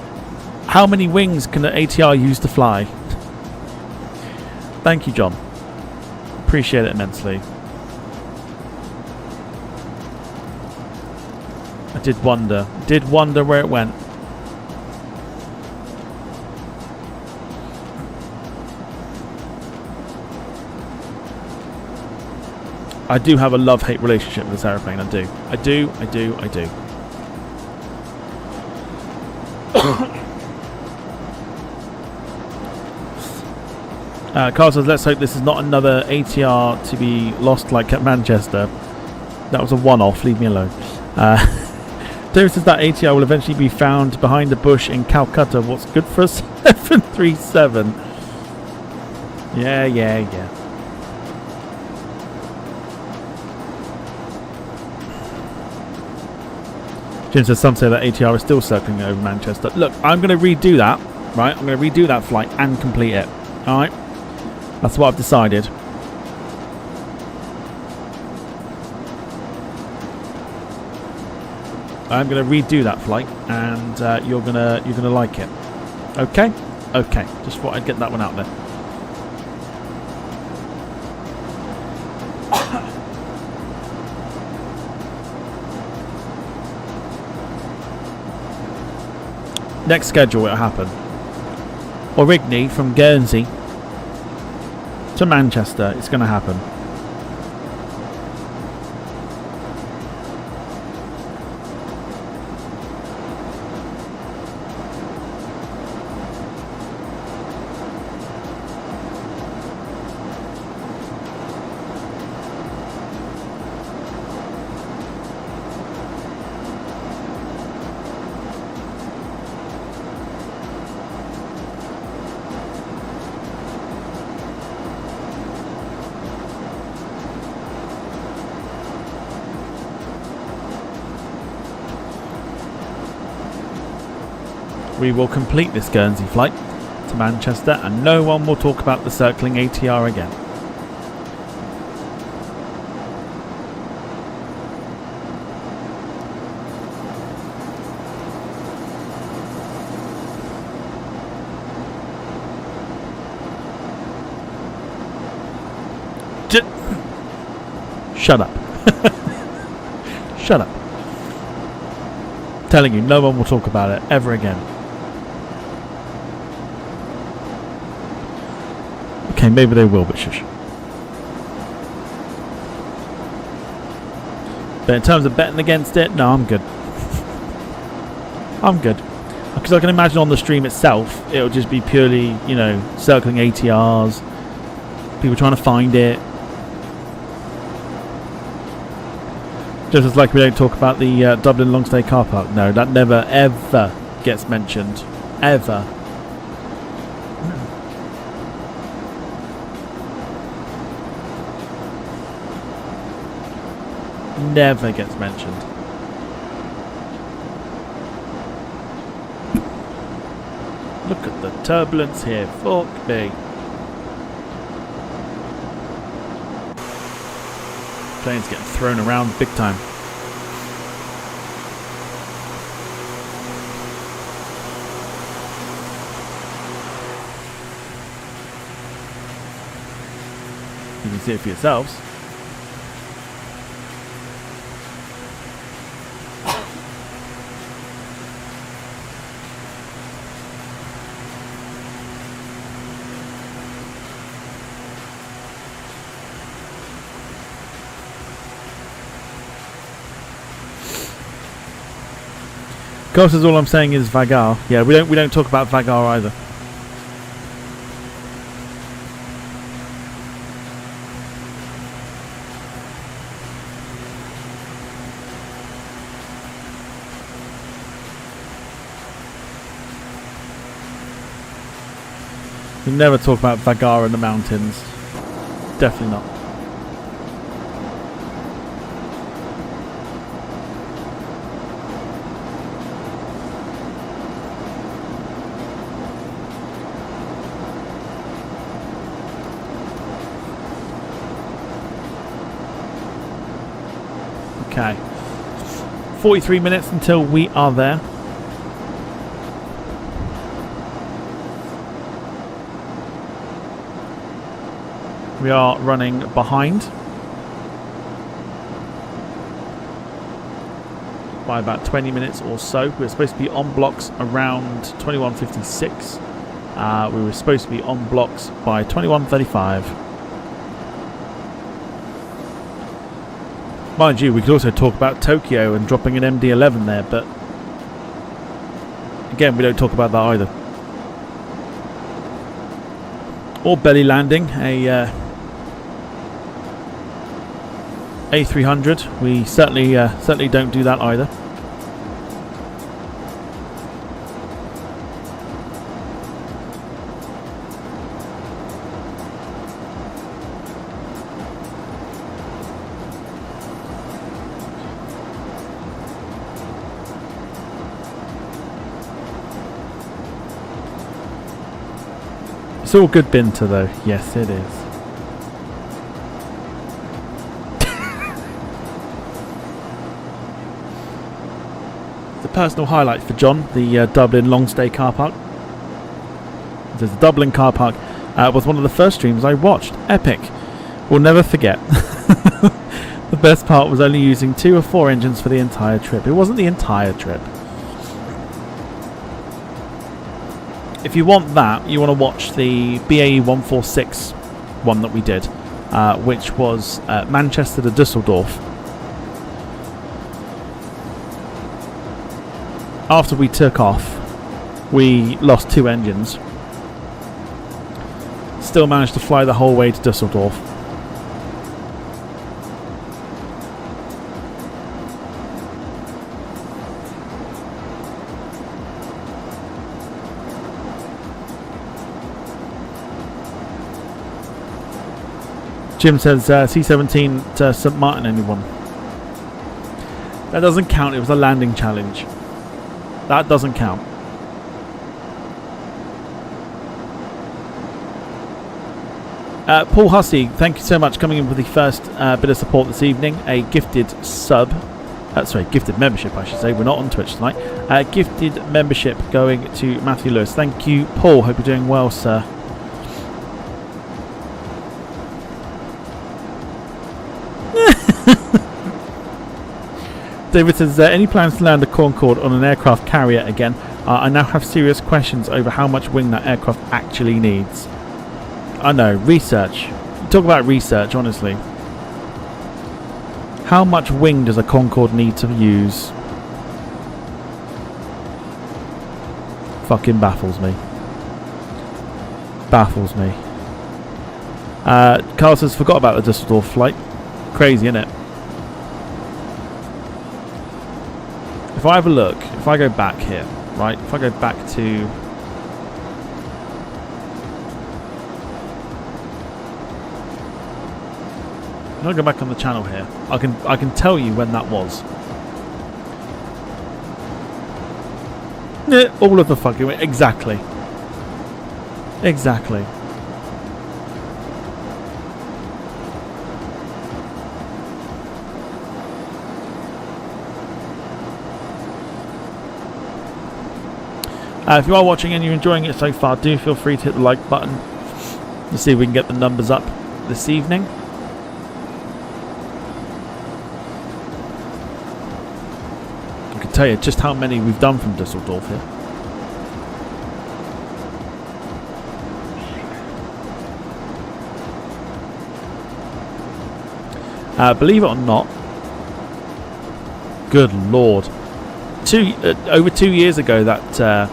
Speaker 2: how many wings can the ATR use to fly? Thank you, John. Appreciate it immensely. I did wonder where it went. I do have a love-hate relationship with this aeroplane. I do. Carl says, let's hope this is not another ATR to be lost like at Manchester. That was a one-off, leave me alone. David says that ATR will eventually be found behind a bush in Calcutta. What's good for a 737? Yeah. Jim says some say that ATR is still circling over Manchester. Look, I'm going to redo that, right? I'm going to redo that flight and complete it. Alright? That's what I've decided. I'm going to redo that flight, and you're gonna like it. Okay? Okay. Just thought I'd get that one out there. Next schedule will happen. Origny from Guernsey to Manchester. It's going to happen. We will complete this Guernsey flight to Manchester and no one will talk about the circling ATR again. Shut up. Shut up. I'm telling you, no one will talk about it ever again. Okay, maybe they will, but shush. But in terms of betting against it, no, I'm good. I'm good. Because I can imagine on the stream itself, it'll just be purely, you know, circling ATRs, people trying to find it. Just as like we don't talk about the Dublin long stay car park. No, that never ever gets mentioned. Ever. Never gets mentioned. Look at the turbulence here. Fuck me. Plane's getting thrown around big time. You can see it for yourselves. Course, all I'm saying is Vagar. Yeah, we don't talk about Vagar either. We never talk about Vagar in the mountains. Definitely not. Okay. 43 minutes until we are there. We are running behind by about 20 minutes or so. We're supposed to be on blocks around 21:56. We were supposed to be on blocks by 21:35. Mind you, we could also talk about Tokyo and dropping an MD-11 there, but again, we don't talk about that either. Or belly landing a A300. We certainly don't do that either. It's all good Binter though. Yes, it is. The personal highlight for John, the Dublin long stay car park. The Dublin car park was one of the first streams I watched. Epic. We'll never forget. The best part was only using 2 or 4 engines for the entire trip. It wasn't the entire trip. If you want that, you want to watch the BAE 146 one that we did, which was Manchester to Dusseldorf. After we took off, we lost 2 engines. Still managed to fly the whole way to Dusseldorf. Jim says C-17 to St Martin, anyone? That doesn't count, it was a landing challenge. That doesn't count. Paul Hussey, thank you so much coming in for the first bit of support this evening. A gifted sub. Sorry, gifted membership I should say. We're not on Twitch tonight. Gifted membership going to Matthew Lewis. Thank you, Paul. Hope you're doing well, sir. David says, any plans to land a Concorde on an aircraft carrier again? I now have serious questions over how much wing that aircraft actually needs. I know, research. Talk about research, honestly. How much wing does a Concorde need to use? Fucking baffles me. Baffles me. Carl says, forgot about the Dusseldorf flight. Crazy, innit? If I have a look, if I go back here, right? If I go back to... If I go back on the channel here, I can tell you when that was. All of the fucking way. Exactly. Exactly. If you are watching and you're enjoying it so far, do feel free to hit the like button to see if we can get the numbers up this evening. I can tell you just how many we've done from Dusseldorf here. Believe it or not, good lord, over 2 years ago that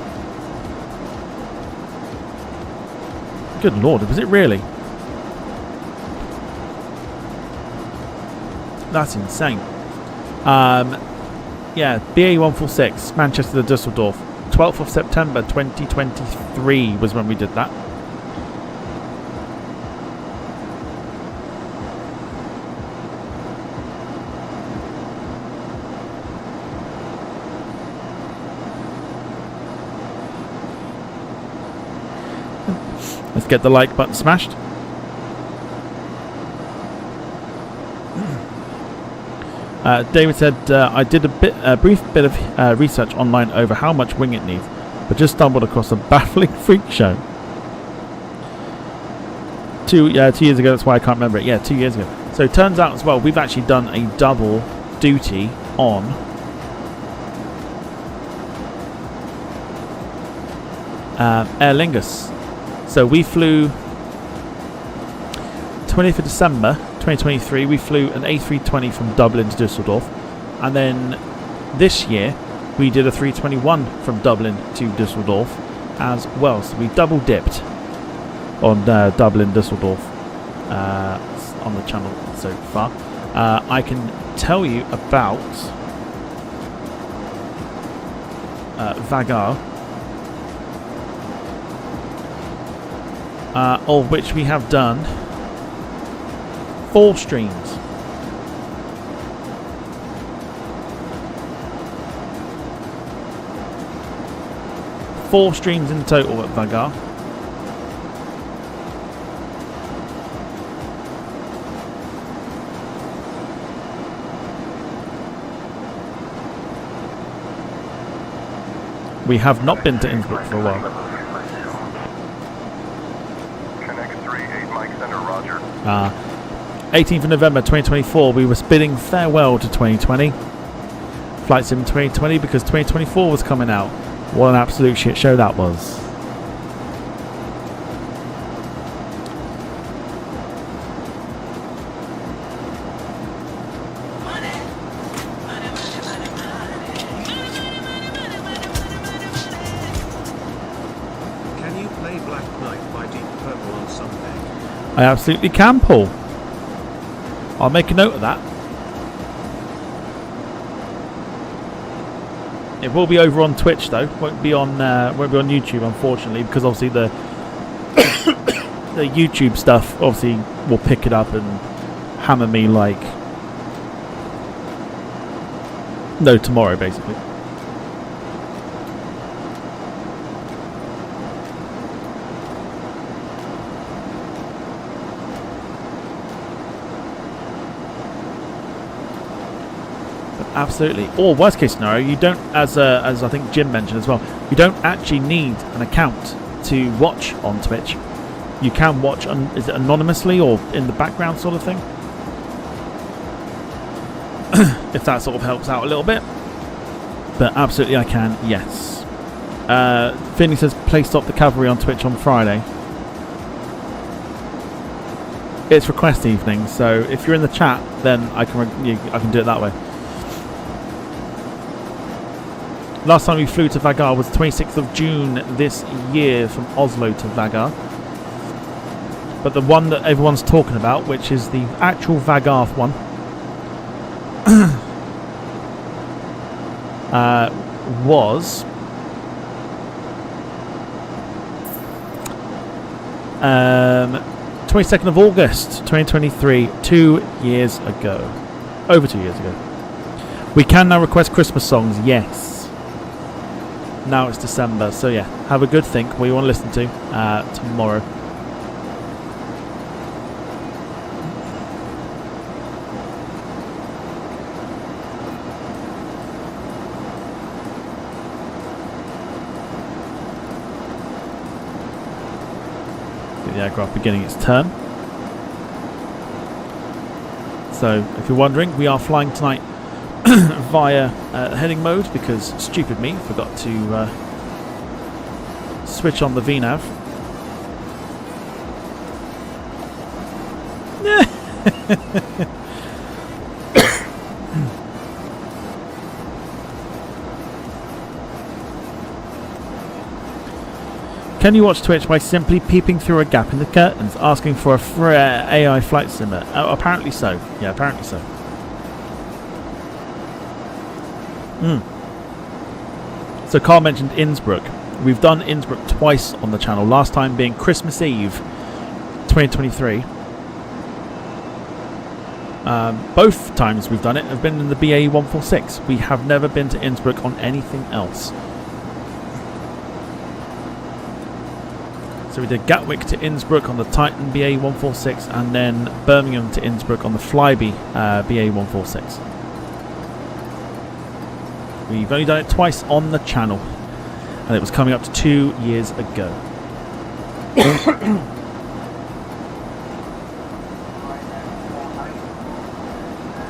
Speaker 2: good lord, was it really? That's insane. Yeah, BA146, Manchester to Dusseldorf. 12th of September 2023 was when we did that. Let's get the like button smashed. David said, I did a brief bit of research online over how much wing it needs, but just stumbled across a baffling freak show. 2 years ago, that's why I can't remember it. Yeah, 2 years ago. So it turns out as well, we've actually done a double duty on Aer Lingus. So we flew 20th of December 2023, we flew an A320 from Dublin to Dusseldorf, and then this year we did a 321 from Dublin to Dusseldorf as well. So we double dipped on Dublin Dusseldorf on the channel so far. I can tell you about Vagar, of which we have done 4 streams. Four streams in total at Vagar. We have not been to Innsbruck for a while. 18th of November 2024, we were bidding farewell to 2020. Flight Sim 2020 because 2024 was coming out. What an absolute shit show that was.
Speaker 14: Can you play Black Knight by Deep Purple on Sunday?
Speaker 2: I absolutely can, Paul. I'll make a note of that. It will be over on Twitch though. Won't be on YouTube, unfortunately, because obviously the the YouTube stuff obviously will pick it up and hammer me like no tomorrow, basically. Absolutely. Or worst case scenario, you don't, as I think Jim mentioned as well, you don't actually need an account to watch on Twitch. You can watch, is it anonymously or in the background sort of thing? If that sort of helps out a little bit. But absolutely I can, yes. Finley says, play Stop the Cavalry on Twitch on Friday. It's request evening, so if you're in the chat, then I can do it that way. Last time we flew to Vagar was 26th of June this year from Oslo to Vagar. But the one that everyone's talking about, which is the actual Vagar one, was 22nd of August 2023, 2 years ago. Over 2 years ago. We can now request Christmas songs, yes. Now it's December, so yeah, have a good think what you want to listen to tomorrow. The aircraft beginning its turn. So, if you're wondering, we are flying tonight via heading mode because, stupid me, forgot to switch on the VNAV. Can you watch Twitch by simply peeping through a gap in the curtains, asking for a free AI flight simmer? Apparently so. Yeah, apparently so. So Carl mentioned Innsbruck. We've done Innsbruck twice on the channel, last time being Christmas Eve 2023. Both times we've done it have been in the BA 146. We have never been to Innsbruck on anything else. So we did Gatwick to Innsbruck on the Titan BA 146 and then Birmingham to Innsbruck on the Flybe BA 146. We've only done it twice on the channel, and it was coming up to 2 years ago.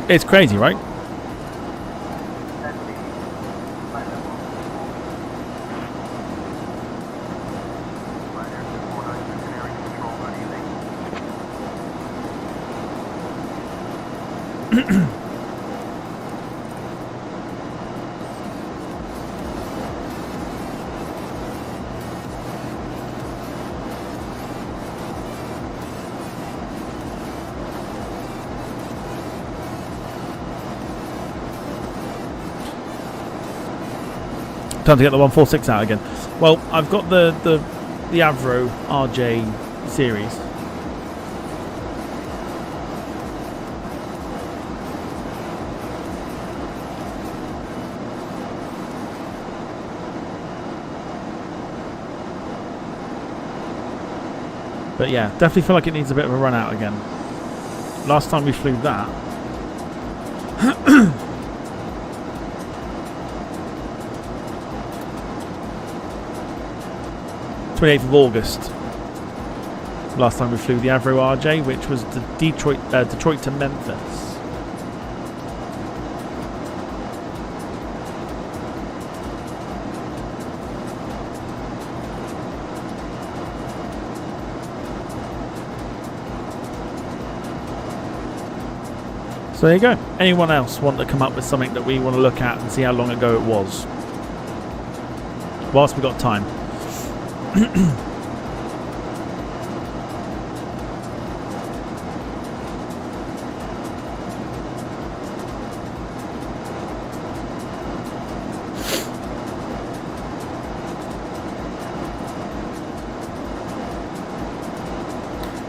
Speaker 2: It's crazy, right? Time to get the 146 out again. Well, I've got the Avro RJ series. But yeah, definitely feel like it needs a bit of a run out again. Last time we flew that. 28th of August. Last time we flew the Avro RJ, which was the Detroit to Memphis. So there you go. Anyone else want to come up with something that we want to look at and see how long ago it was? Whilst we got time.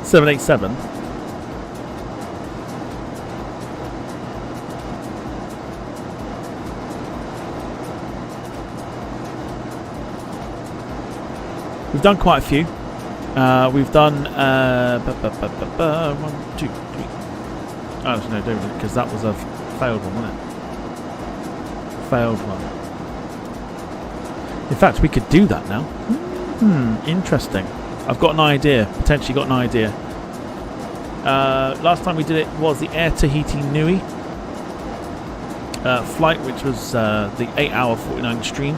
Speaker 2: Seven 787. We've done quite a few. We've done 1, 2, 3. Oh no, don't, because that was a failed one, wasn't it? Failed one. In fact, we could do that now. Interesting. I've got an idea. Potentially got an idea. Last time we did it was the Air Tahiti Nui flight, which was the 8-hour 49 stream.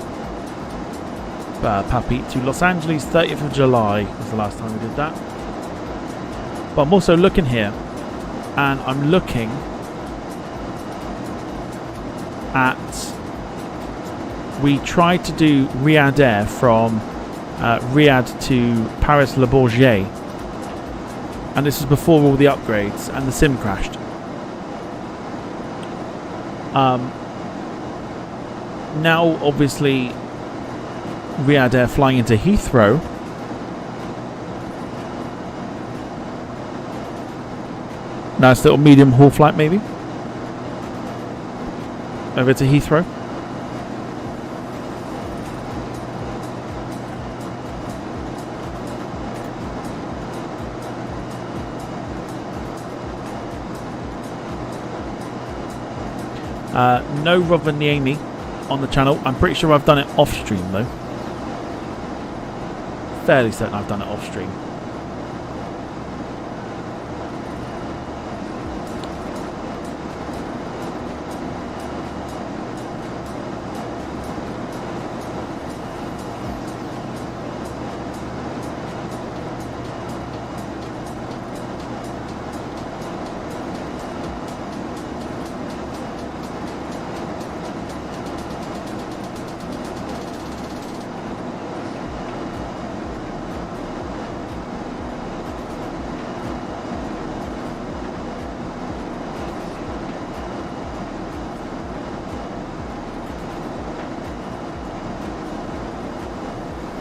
Speaker 2: Papi to Los Angeles, 30th of July was the last time we did that. But I'm also looking here, and I'm looking at, we tried to do Riyadh Air from Riyadh to Paris Le Bourget, and this was before all the upgrades, and the sim crashed. Now obviously Riyadh Air flying into Heathrow. Nice little medium haul flight maybe. Over to Heathrow. No Rovaniemi on the channel. I'm pretty sure I've done it off stream though. Fairly certain I've done it off stream.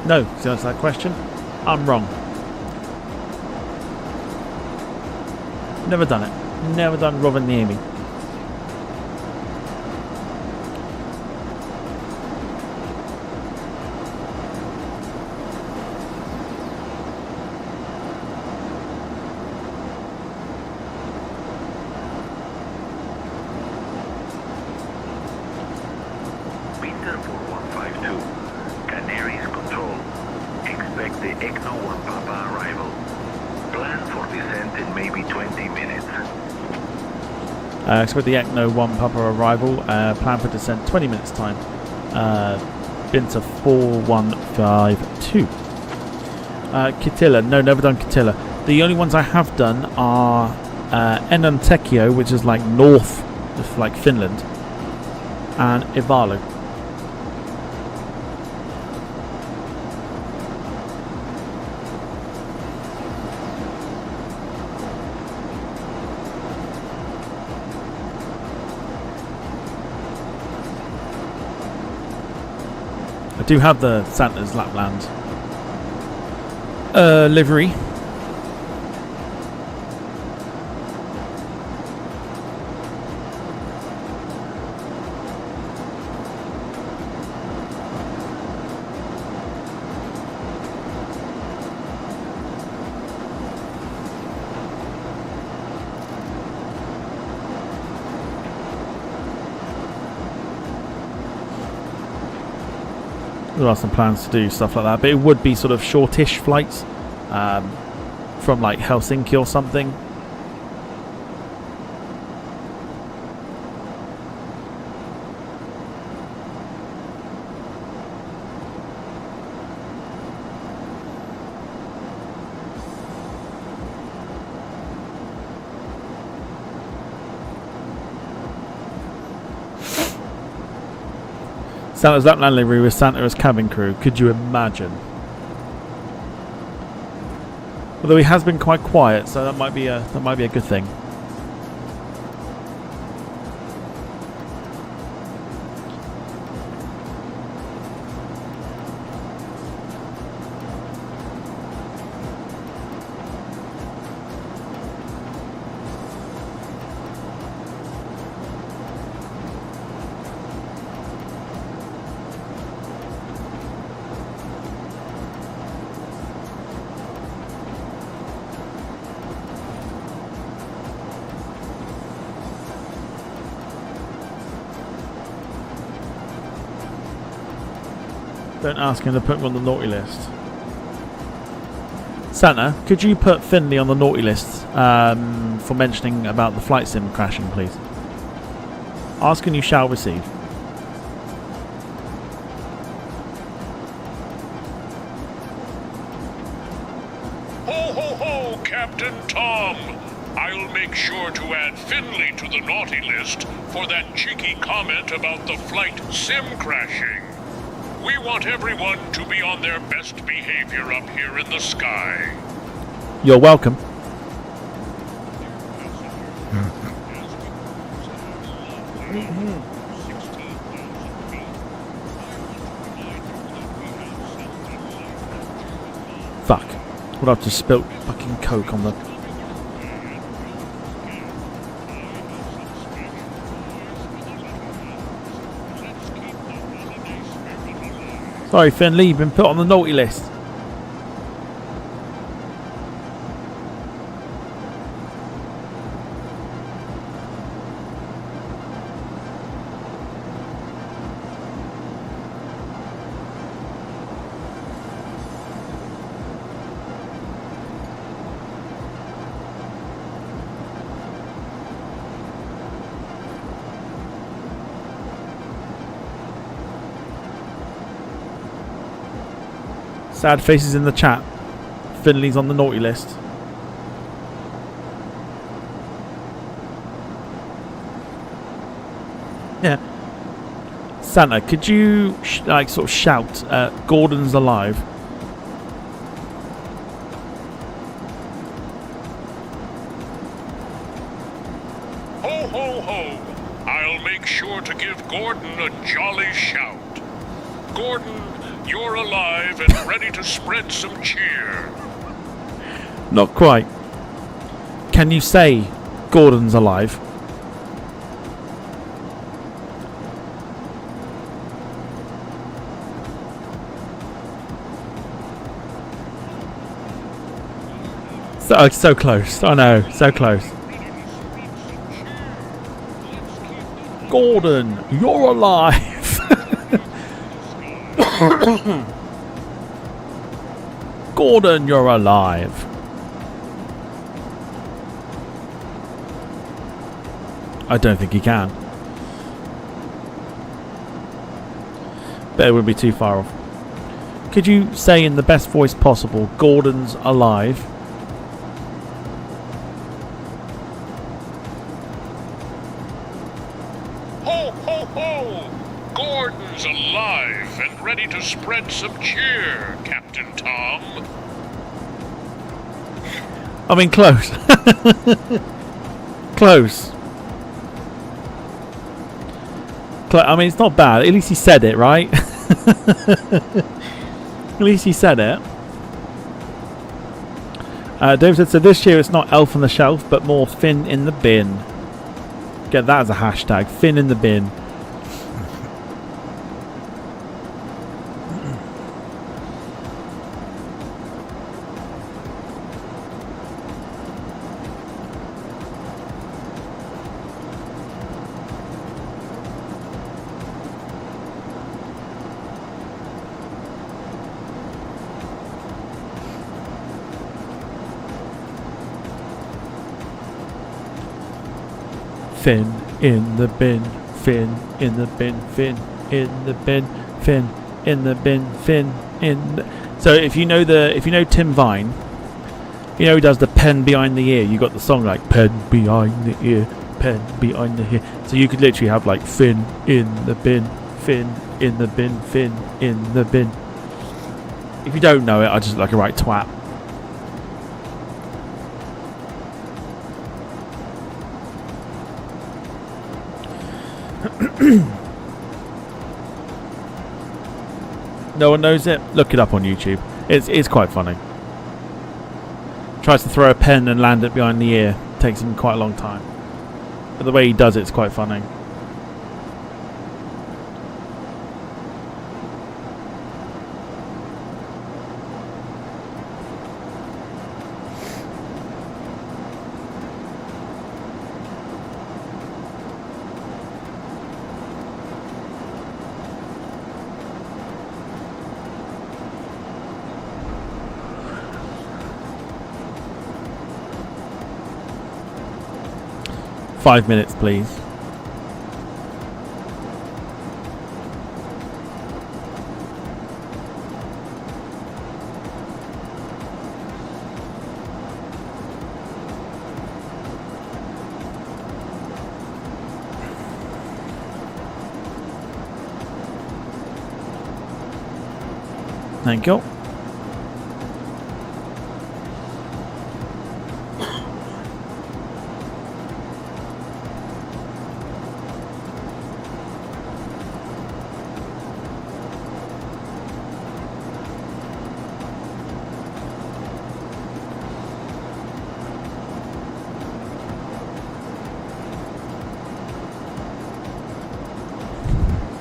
Speaker 2: No, to answer that question, I'm wrong. Never done it. Never done Rovaniemi.
Speaker 15: Binter 4152. Canarias control. Expect the ECNO 1 Papa arrival. Plan for descent in maybe 20 minutes.
Speaker 2: Expect the ECNO 1 Papa arrival. Plan for descent 20 minutes time. Binter 4152. Kitila. No, never done Kitila. The only ones I have done are Enontekio, which is like north of like Finland, and Ivalo. I do have the Santa's Lapland livery. There are some plans to do stuff like that, but it would be sort of shortish flights from like Helsinki or something. Santa's Lapland livery with Santa as cabin crew. Could you imagine? Although he has been quite quiet, so that might be a good thing. Don't ask him to put me on the naughty list. Santa, could you put Finley on the naughty list for mentioning about the flight sim crashing, please? Ask and you shall receive.
Speaker 10: Ho ho ho, Captain Tom! I'll make sure to add Finley to the naughty list for that cheeky comment about the flight sim crashing. We want everyone to be on their best behavior up here in the sky.
Speaker 2: You're welcome. Fuck. Would have just spilt fucking Coke on the... Sorry, Finley, you've been put on the naughty list. Sad faces in the chat. Finley's on the naughty list. Yeah. Santa, could you like sort of shout, Gordon's alive?
Speaker 10: Ho, ho, ho! I'll make sure to give Gordon a jolly shout. Gordon, you're alive and ready to spread some cheer.
Speaker 2: Not quite. Can you say Gordon's alive? So close. I know, so close. Gordon, you're alive. Gordon, you're alive. I don't think he can. But it wouldn't be too far off. Could you say in the best voice possible, Gordon's alive?
Speaker 10: Ho, ho, ho! Gordon's alive and ready to spread some cheer, Captain Tom.
Speaker 2: I mean, close. Close. I mean, it's not bad. At least he said it, right? At least he said it. Dave said, so this year it's not Elf on the Shelf, but more Fin in the Bin. Get that as a hashtag. Fin in the Bin. Fin in the bin, fin in the bin, fin in the bin, fin in the bin, fin in the... So if you know Tim Vine, you know he does the pen behind the ear. You got the song like pen behind the ear, pen behind the ear. So you could literally have like fin in the bin, fin in the bin, fin in the bin. If you don't know it, I just look like a right twat. No one knows it? Look it up on YouTube. It's quite funny. Tries to throw a pen and land it behind the ear. Takes him quite a long time. But the way he does it's quite funny. Five minutes, please. Thank you.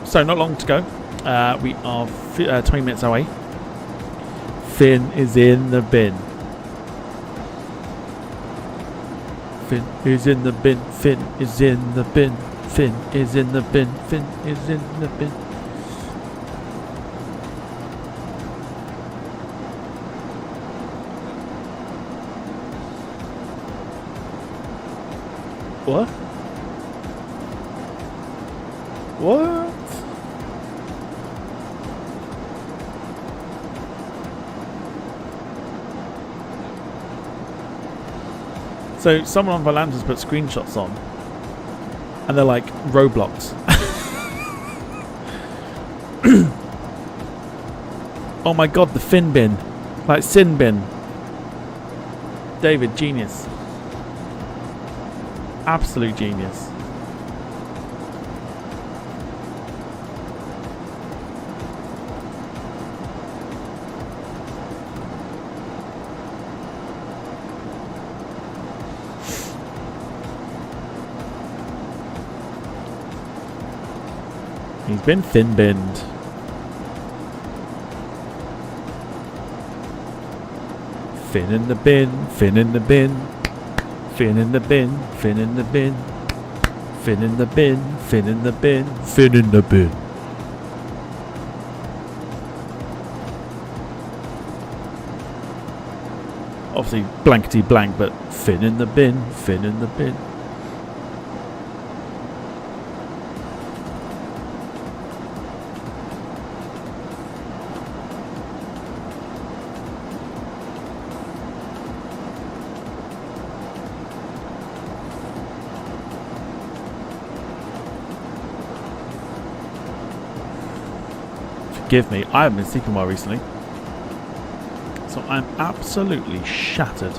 Speaker 2: So not long to go. We are 20 minutes away. Fin is in the bin. Fin is in the bin. Fin is in the bin. Fin is in the bin. Fin is in the bin. What? What? So someone on Volantis put screenshots on, and they're like Roblox. Oh my god, the fin bin, like sin bin. David, genius, absolute genius. He's been fin binned. Fin in the bin, fin in the bin, fin in the bin, fin in the bin, fin in the bin, fin in the bin, fin in the bin. Obviously blankety blank, but fin in the bin, fin in the bin. Forgive me, I haven't been sleeping well recently, so I'm absolutely shattered.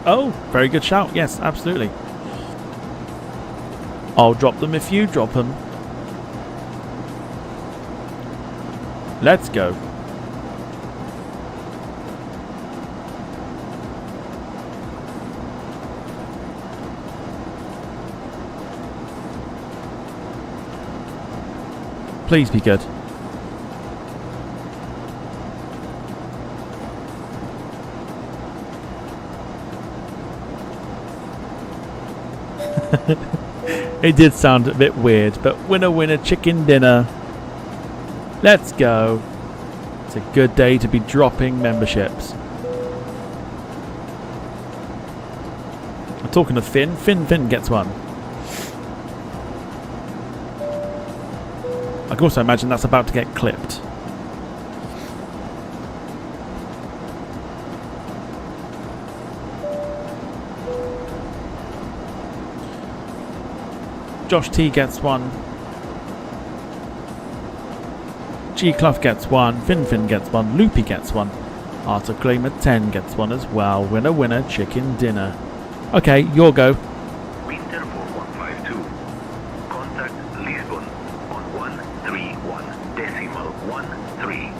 Speaker 2: Oh, very good shout. Yes, absolutely. I'll drop them if you drop them. Let's go. Please be good. It did sound a bit weird, but winner winner chicken dinner. Let's go. It's a good day to be dropping memberships. I'm talking to Finn. Finn gets one. I can also imagine that's about to get clipped. Josh T gets one. G Clough gets one. Finn gets one. Loopy gets one. Arthur Claimer 10 gets one as well. Winner winner chicken dinner. Okay, your go.
Speaker 15: Binter 4152. Contact Lisbon on 131.13.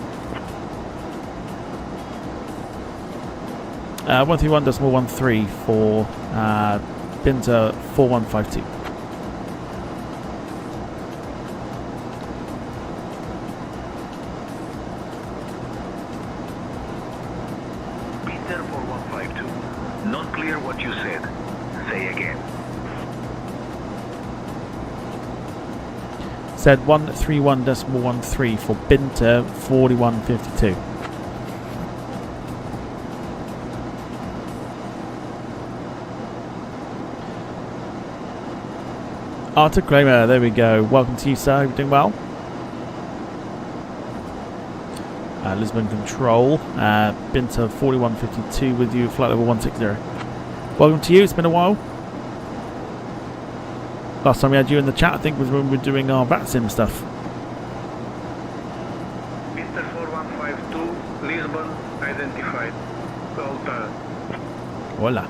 Speaker 2: 131.13 for Binter 4152.
Speaker 15: Binter 4152. Not clear what you said. Say again.
Speaker 2: Said 131.13 for Binter 4152. Arthur Kramer, there we go. Welcome to you, sir. You doing well? Lisbon Control, Binter 4152 with you, flight level 160. Welcome to you. It's been a while. Last time we had you in the chat, I think, was when we were doing our VATSIM stuff.
Speaker 13: Binter 4152, Lisbon identified. Delta.
Speaker 2: Voila.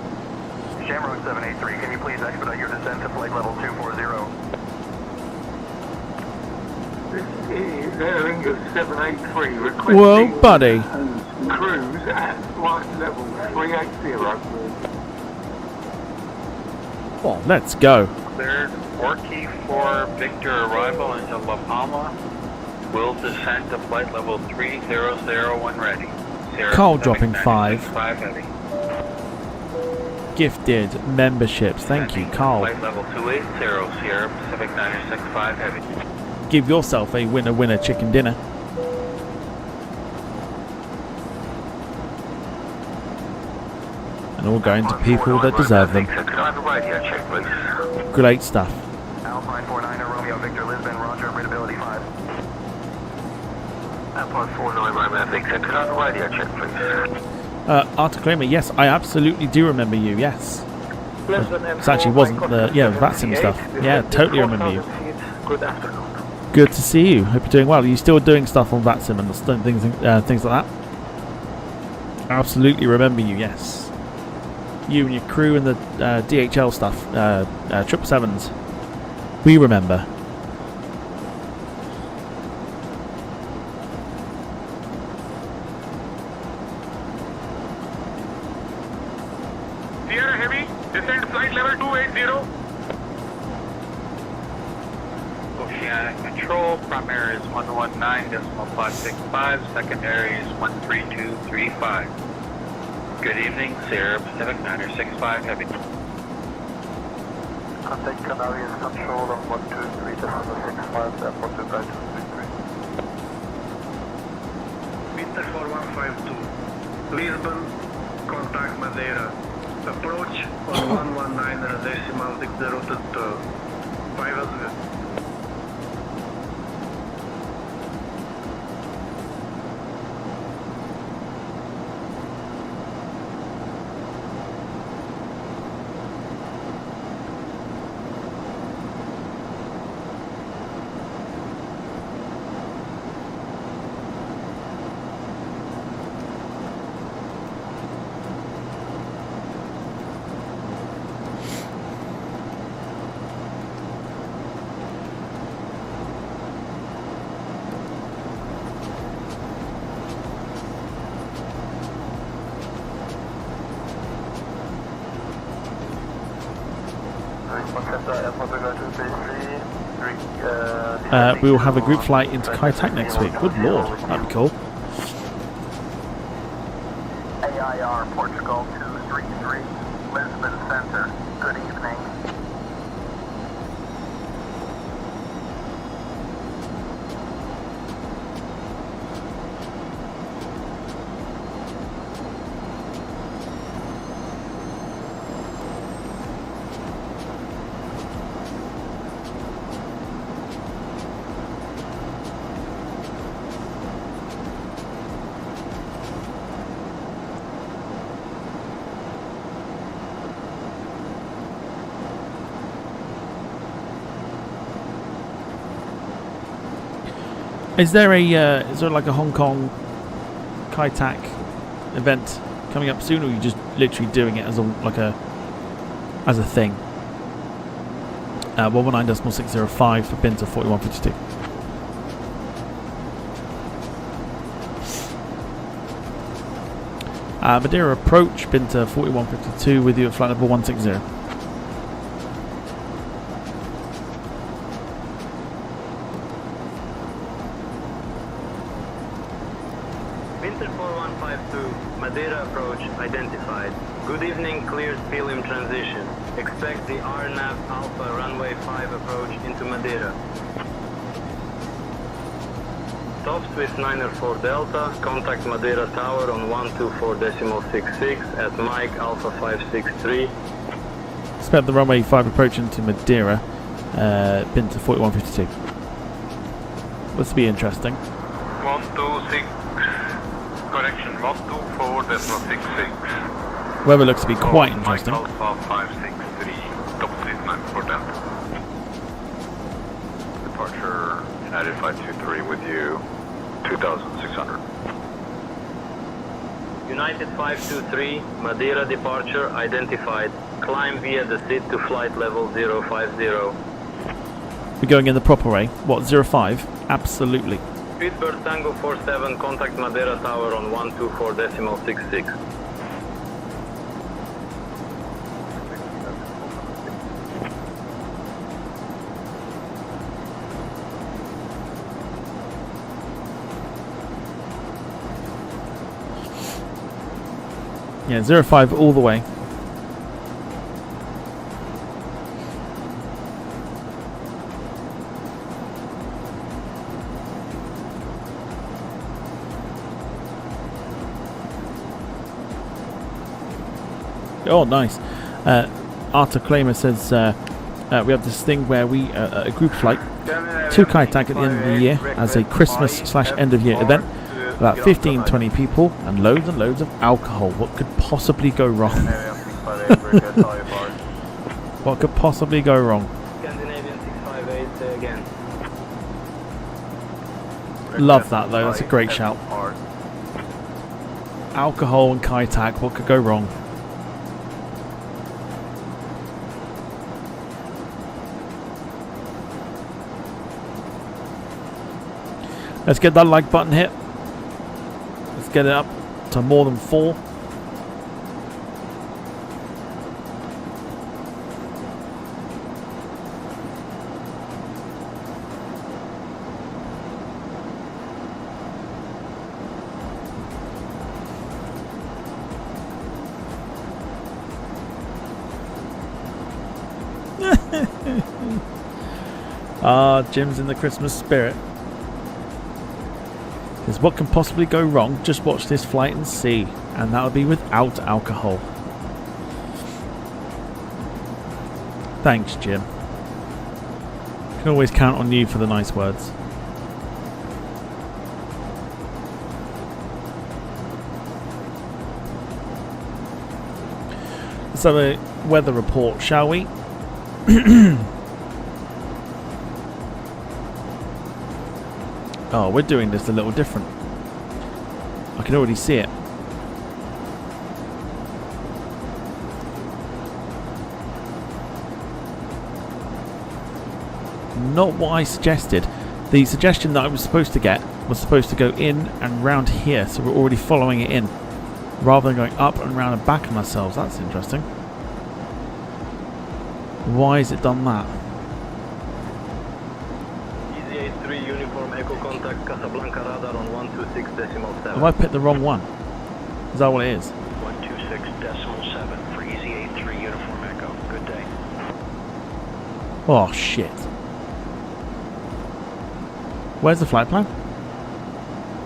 Speaker 9: Shamrock 783, can you please expedite your descent to flight level 240?
Speaker 8: This is Aer Lingus 783 requesting
Speaker 2: Whoa, buddy.
Speaker 8: cruise at flight level 380.
Speaker 2: Well, let's go.
Speaker 3: Cleared. Orkey for Victor arrival into La Palma. Will descend to flight level 300 when ready.
Speaker 2: Carl dropping 5.
Speaker 3: 5 heavy.
Speaker 2: Gifted memberships. Thank you, Carl.
Speaker 3: Flight level 280 Sierra Pacific 965 heavy.
Speaker 2: Give yourself a winner winner chicken dinner. and all going to people that deserve them. Great stuff.
Speaker 16: Alpine 49er, Romeo Victor Lisbon, Roger, readability 5.
Speaker 3: Alpine 49 Romeo Victor, could I have a radio check, please?
Speaker 2: Articlema, yes, I absolutely do remember you, yes. This actually wasn't the, VATSIM stuff. Yeah, totally remember you.
Speaker 8: Good afternoon.
Speaker 2: Good to see you. Hope you're doing well. Are you still doing stuff on VATSIM and things like that? Absolutely remember you, yes. You and your crew and the DHL stuff, 777s. We remember.
Speaker 10: Sierra Heavy, descend flight level 280.
Speaker 3: Oceanic Control, primary is 119.565, secondary is 13235. Good evening, Sierra Pacific 965 Heavy.
Speaker 6: Contact Canarias Control on 123.65, airport to guide 233.
Speaker 13: Binter 4152. Lisbon, contact Madeira. Approach on 119.60 5
Speaker 2: We will have a group flight into Kai Tak next week. Good lord, that'd be cool.
Speaker 16: AIR Portugal 233, Lisbon Center. Good evening.
Speaker 2: Is there like a Hong Kong Kai Tak event coming up soon, or are you just literally doing it as a thing? 119.605 for Binter 4152. Madeira approach, Binter 4152 with you at flight level 160.
Speaker 17: Binter 4152, Madeira approach identified. Good evening, cleared Philium transition. Expect the RNAV Alpha runway 5 approach into Madeira. Top Swiss 904 Delta, contact Madeira Tower on 124.66 at Mike Alpha 563.
Speaker 2: Expect the runway 5 approach into Madeira, Binter 4152. This will be interesting.
Speaker 3: 126, correction, 124.66.
Speaker 2: Weather looks to be quite interesting.
Speaker 3: Mike Alpha 563, Top Swiss 904 Delta. Departure United 523 with you, 2600.
Speaker 17: United 523, Madeira departure identified. Climb via the seat to flight level 050.
Speaker 2: We're going in the proper way. What, 05? Absolutely.
Speaker 17: Speedbird Tango 47, contact Madeira Tower on 124.66.
Speaker 2: Yeah, 05 all the way. Oh, nice. Arthur Claimer says we have this thing where we a group flight to Kaitak at the end of the year as a Christmas/end of year event. About 15-20 people and loads of alcohol. What could possibly go wrong? What could possibly go wrong?
Speaker 17: Scandinavian 658 again.
Speaker 2: Love that though. That's a great shout. Alcohol and Kaitak. What could go wrong? Let's get that like button hit. Let's get it up to more than 4. Jim's in the Christmas spirit. Because what can possibly go wrong? Just watch this flight and see. And that would be without alcohol. Thanks, Jim. Can always count on you for the nice words. Let's have a weather report, shall we? Oh, we're doing this a little different. I can already see it. Not what I suggested. The suggestion that I was supposed to get was supposed to go in and round here, so we're already following it in, rather than going up and round and back on ourselves. That's interesting. Why has it done that?
Speaker 17: EZ83 uniform echo contact Casablanca radar on 126.7.
Speaker 2: Have I picked the wrong one? Is that what it is?
Speaker 18: 126.7 for EZ83 uniform echo. Good day.
Speaker 2: Oh shit. Where's the flight plan?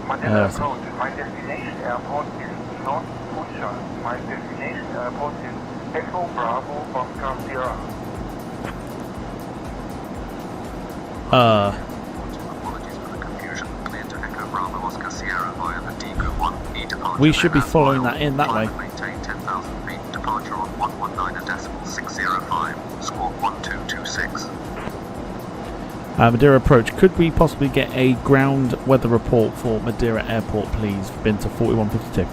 Speaker 19: Madeira approach. My destination airport is North Funchal. My destination airport is Echo Bravo Oscar Sierra.
Speaker 2: We should be following that in that way.
Speaker 20: Maintain 10,000 feet. Departure on 119.605. Squawk 1226.
Speaker 2: Madeira approach. Could we possibly get a ground weather report for Madeira Airport, please? Binter 4152.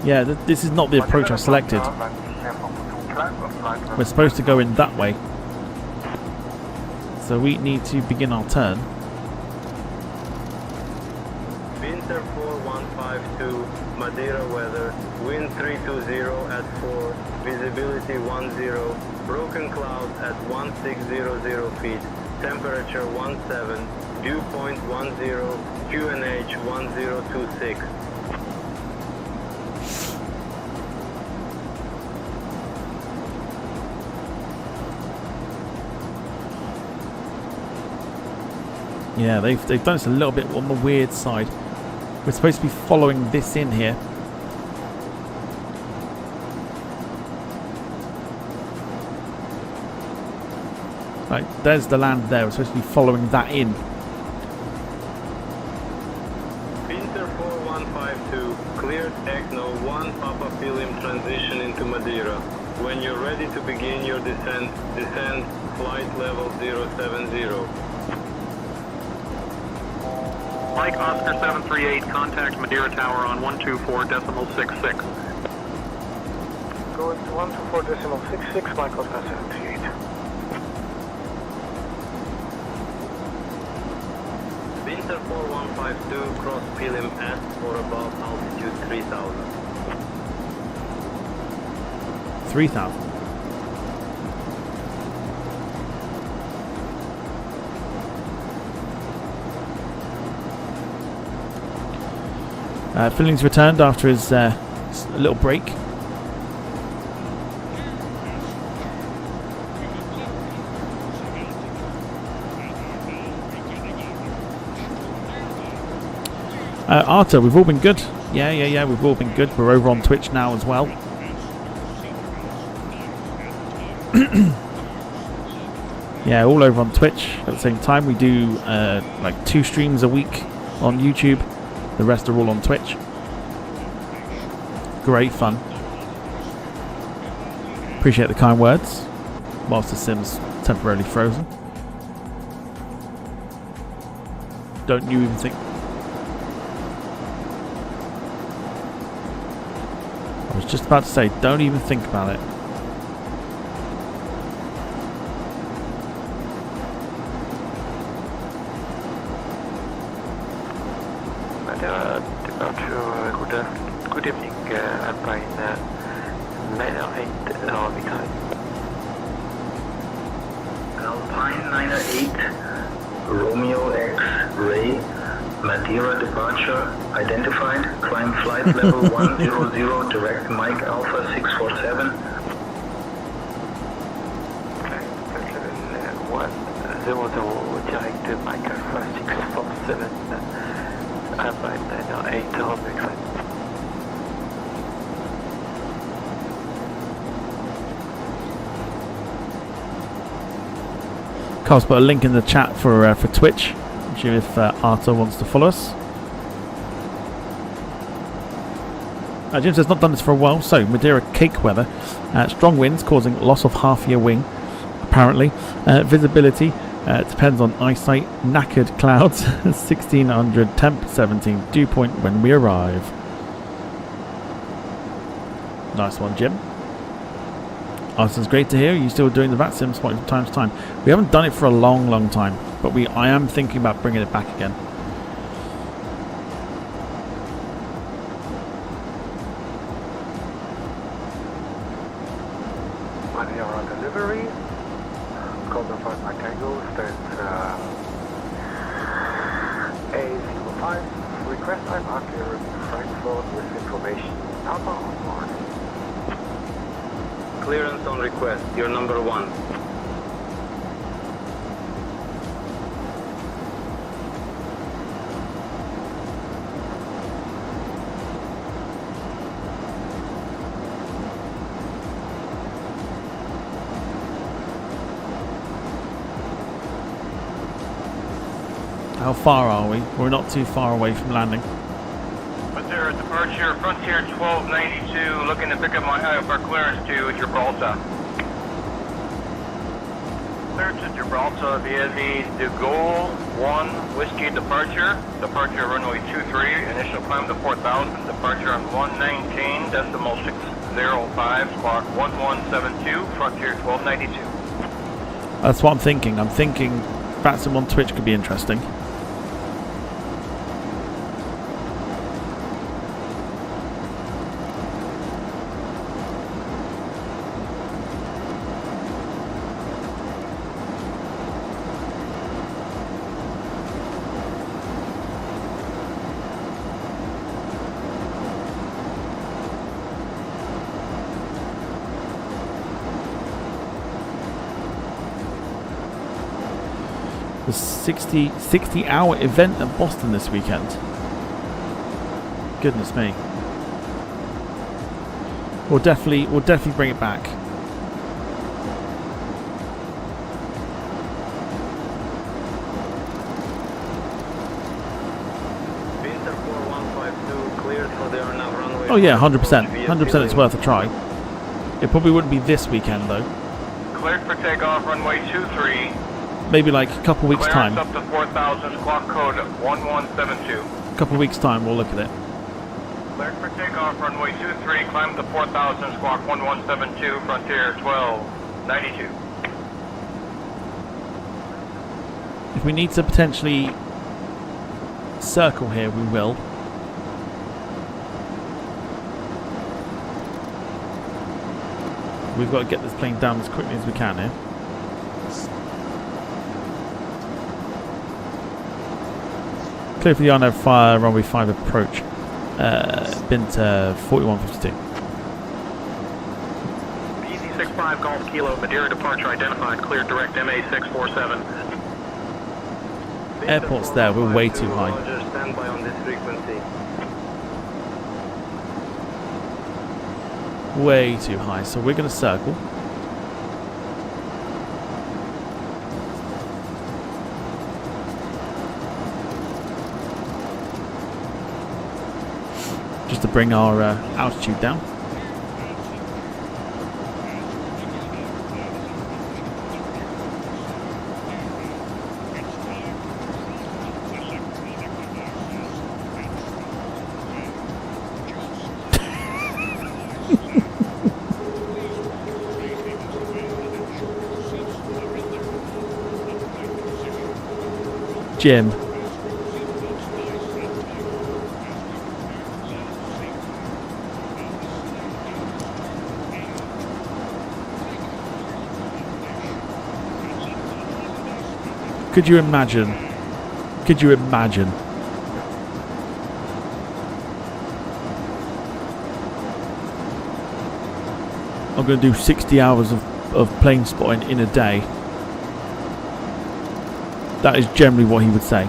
Speaker 2: Yeah, this is not the approach I selected. We're supposed to go in that way. So we need to begin our turn.
Speaker 17: Binter 4152, Madeira weather, wind 320 at 4, visibility 10, broken clouds at 1600 feet, temperature 17, dew point 10, QNH 1026.
Speaker 2: Yeah, they've done this a little bit on the weird side. We're supposed to be following this in here. Right, there's the land there. We're supposed to be following that in.
Speaker 17: Binter 4152, cleared ECNO 1 Papa Film transition into Madeira. When you're ready to begin your descent, descend flight level 070.
Speaker 3: Mike Oscar 738, contact Madeira Tower on 124.66.
Speaker 8: Going to 124.66, Mike Oscar 738.
Speaker 17: Binter 4152, cross Pilim S for above altitude 3000.
Speaker 2: 3,000. Fillings returned after his little break. Arta, we've all been good. Yeah, we've all been good. We're over on Twitch now as well. Yeah, all over on Twitch at the same time. We do like 2 streams a week on YouTube. The rest are all on Twitch. Great fun. Appreciate the kind words whilst the sim's temporarily frozen. Don't you even think... I was just about to say, don't even think about it.
Speaker 3: Good evening, Alpine 908, behind.
Speaker 15: Alpine 908, Romeo X, Ray, Madeira departure identified, climb flight level 100, direct Mike Alpha 647.
Speaker 3: Climb level 100, direct Mike Alpha 647, Alpine 908, Omega.
Speaker 2: Carl's put a link in the chat for Twitch, if Arthur wants to follow us. Jim says not done this for a while, so Madeira cake weather. Strong winds causing loss of half your wing, apparently. Visibility depends on eyesight. Knackered clouds, 1600, temp 17, dew point when we arrive. Nice one, Jim. Arsen's great to hear. Are you still doing the VAT sim spot from time to time? We haven't done it for a long time, but I am thinking about bringing it back again.
Speaker 19: Madeira delivery. Golden 5 Mike Tango stands A05. Request I'm accurate Frankfurt with information. Alpha on board.
Speaker 17: Clearance on request. You're number 1.
Speaker 2: How far are we? We're not too far away from landing.
Speaker 16: Madeira departure, Frontier 1292, looking to pick up my IFR clearance to Gibraltar. Clear to Gibraltar via the De Gaulle 1 Whiskey departure. Departure runway 23, initial climb to 4000, departure on 119.605, squawk 1172, Frontier 1292.
Speaker 2: That's what I'm thinking. I'm thinking Batsim on Twitch could be interesting. The 60-hour event at Boston this weekend. Goodness me. We'll definitely bring it back.
Speaker 17: Binter 4152 cleared for the Arnav runway.
Speaker 2: Oh yeah, 100%. 100% it's worth a try. It probably wouldn't be this weekend though.
Speaker 16: Cleared for takeoff, runway 23.
Speaker 2: Maybe like a couple weeks time.
Speaker 16: Clearance up to 4000, squawk code 1172.
Speaker 2: A couple weeks time, we'll look at it.
Speaker 16: Cleared for takeoff, runway 23, climb to 4000, squawk 1172, Frontier 1292.
Speaker 2: If we need to potentially circle here, we will. We've got to get this plane down as quickly as we can here. Clear for the Arnav runway 5 approach. Binter 4152.
Speaker 16: BZ65 Golf Kilo, Madeira departure identified, cleared direct MA647.
Speaker 2: Airport's there, we're way too high.
Speaker 17: Stand by on this frequency.
Speaker 2: Way too high, so we're going to circle. just to bring our altitude down. Jim. Could you imagine? Could you imagine? I'm going to do 60 hours of plane spotting in a day. That is generally what he would say.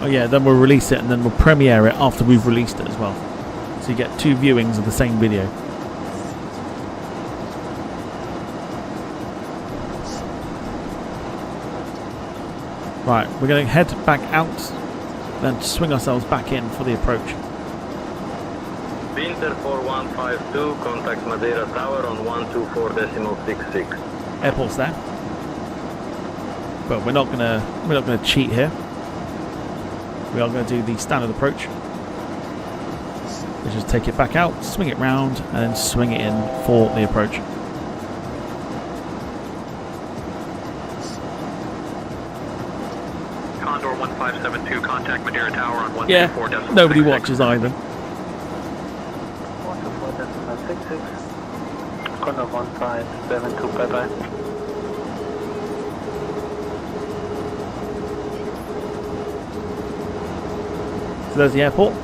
Speaker 2: Oh yeah, then we'll release it and then we'll premiere it after we've released it as well. So you get 2 viewings of the same video. Right, we're going to head back out, then swing ourselves back in for the approach.
Speaker 17: Binter 4152, contact Madeira Tower on 124.66.
Speaker 2: Airport's there. But we're not gonna cheat here. We are going to do the standard approach. Let's just take it back out, swing it round, and then swing it in for the approach.
Speaker 18: Condor 1572, contact Madeira Tower on 124.66.
Speaker 2: Yeah, nobody watches either.
Speaker 6: 124.66. Condor 1572, bye-bye.
Speaker 2: So there's the airport.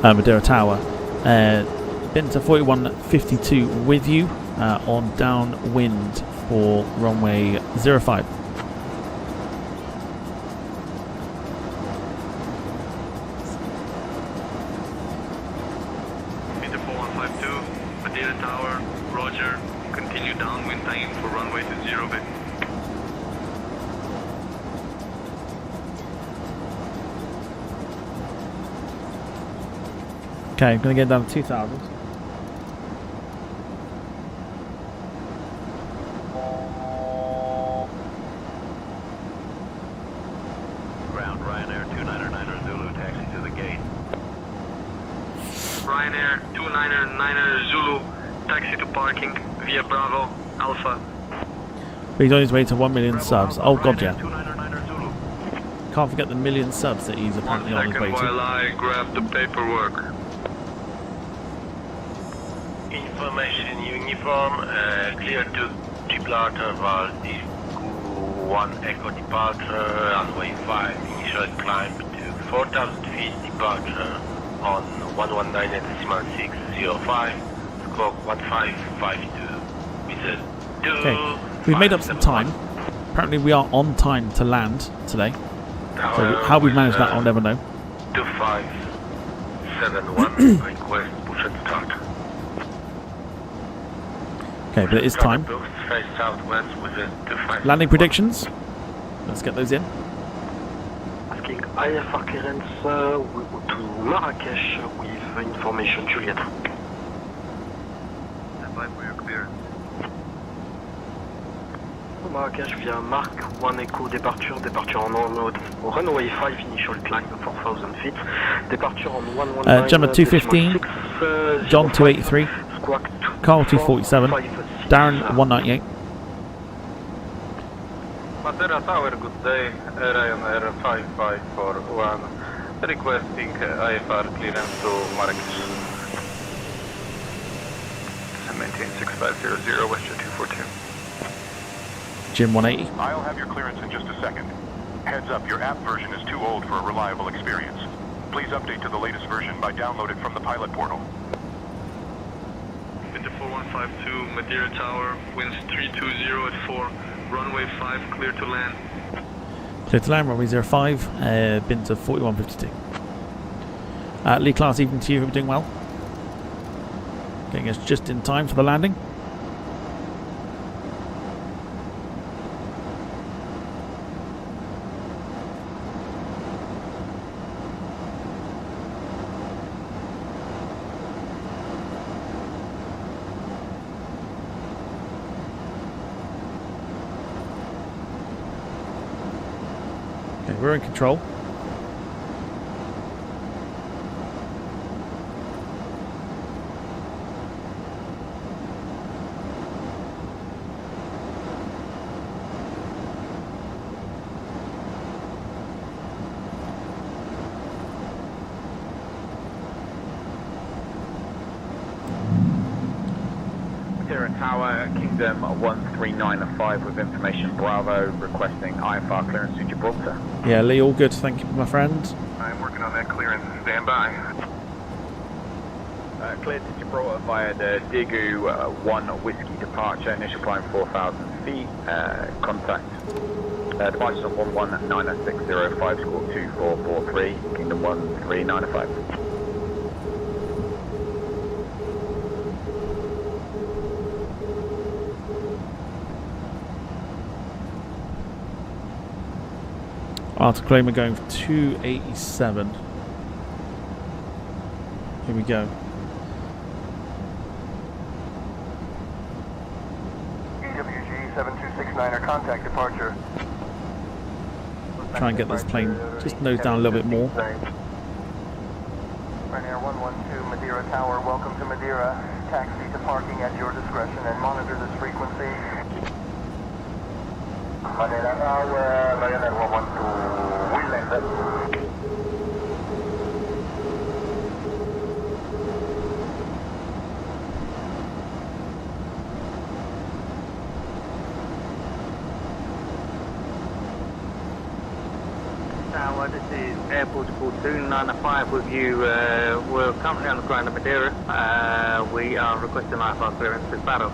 Speaker 2: Madeira Tower. Binter 4152 with you on downwind for runway 05.
Speaker 17: Madeira Tower, roger. Continue downwind time for runway 20 bit.
Speaker 2: Okay, I'm going to get down to 2,000.
Speaker 17: Ground Ryanair 2990 Zulu, taxi to the gate. Ryanair 2990 Zulu, taxi to parking via Bravo Alpha.
Speaker 2: He's on his way to 1 million subs. Oh god, yeah. Can't forget the 1 million subs that he's apparently on his way to.
Speaker 17: While I grab the paperwork.
Speaker 16: Information uniform, clear to departure, Valdi 1 Echo departure, runway 5, initial climb to 4,000 feet, departure on 119.605, squawk 1552, with a 2.
Speaker 2: Okay, we've made up some time. Apparently we are on time to land today. So how we've managed that I'll never know.
Speaker 16: 25
Speaker 3: 371, request push and start.
Speaker 2: Okay, but it is time.
Speaker 3: Face southwest within 25.
Speaker 2: Landing predictions. Let's get those in.
Speaker 21: Asking IFR clearance to Marrakesh with information Juliet.
Speaker 17: Stand by for your clearance.
Speaker 21: Marrakesh via Mark 1 Echo departure on runway 5 initial climb 4,000 feet. Departure on 119.
Speaker 2: Gemma 215, John 283, Carl 247, Darren 198.
Speaker 3: Madeira Tower, good day. Ryanair 5541, requesting IFR clearance to Marrakesh. Maintain 6500, Western 242.
Speaker 2: Jim 180.
Speaker 22: I'll have your clearance in just a second. Heads up, your app version is too old for a reliable experience. Please update to the latest version by downloading from the pilot portal.
Speaker 5: Binter 4152, Madeira Tower, winds 320 at 4, runway 5, clear to land.
Speaker 2: Clear to land, runway 05, Binter 4152. Lee Class, evening to you, hope you're doing well. Getting us just in time for the landing. We're in control.
Speaker 12: Madeira Tower, Kingdom 13905 with information Bravo, requesting IFR clearance to Gibraltar.
Speaker 2: Yeah, Lee, all good. Thank you, my friend.
Speaker 5: I'm working on that clearance. Stand by.
Speaker 12: Cleared to Gibraltar via the Digu 1 Whiskey departure, initial climb 4,000 feet, contact. Departure of 1190605, score 2443, Kingdom 13905.
Speaker 2: Arthur Claimer going for 287. Here we go.
Speaker 19: EWG 7269 or contact departure.
Speaker 2: Try and get this plane just nose down a little bit more.
Speaker 19: Ryanair 112 Madeira Tower, welcome to Madeira. Taxi to parking at your discretion and monitor this frequency. Madeira Tower, Ryanair 112, we landed.
Speaker 17: Tower, this is Air Protocol 295 with you. We're currently on the ground of Madeira. We are requesting IFR clearance to Faro.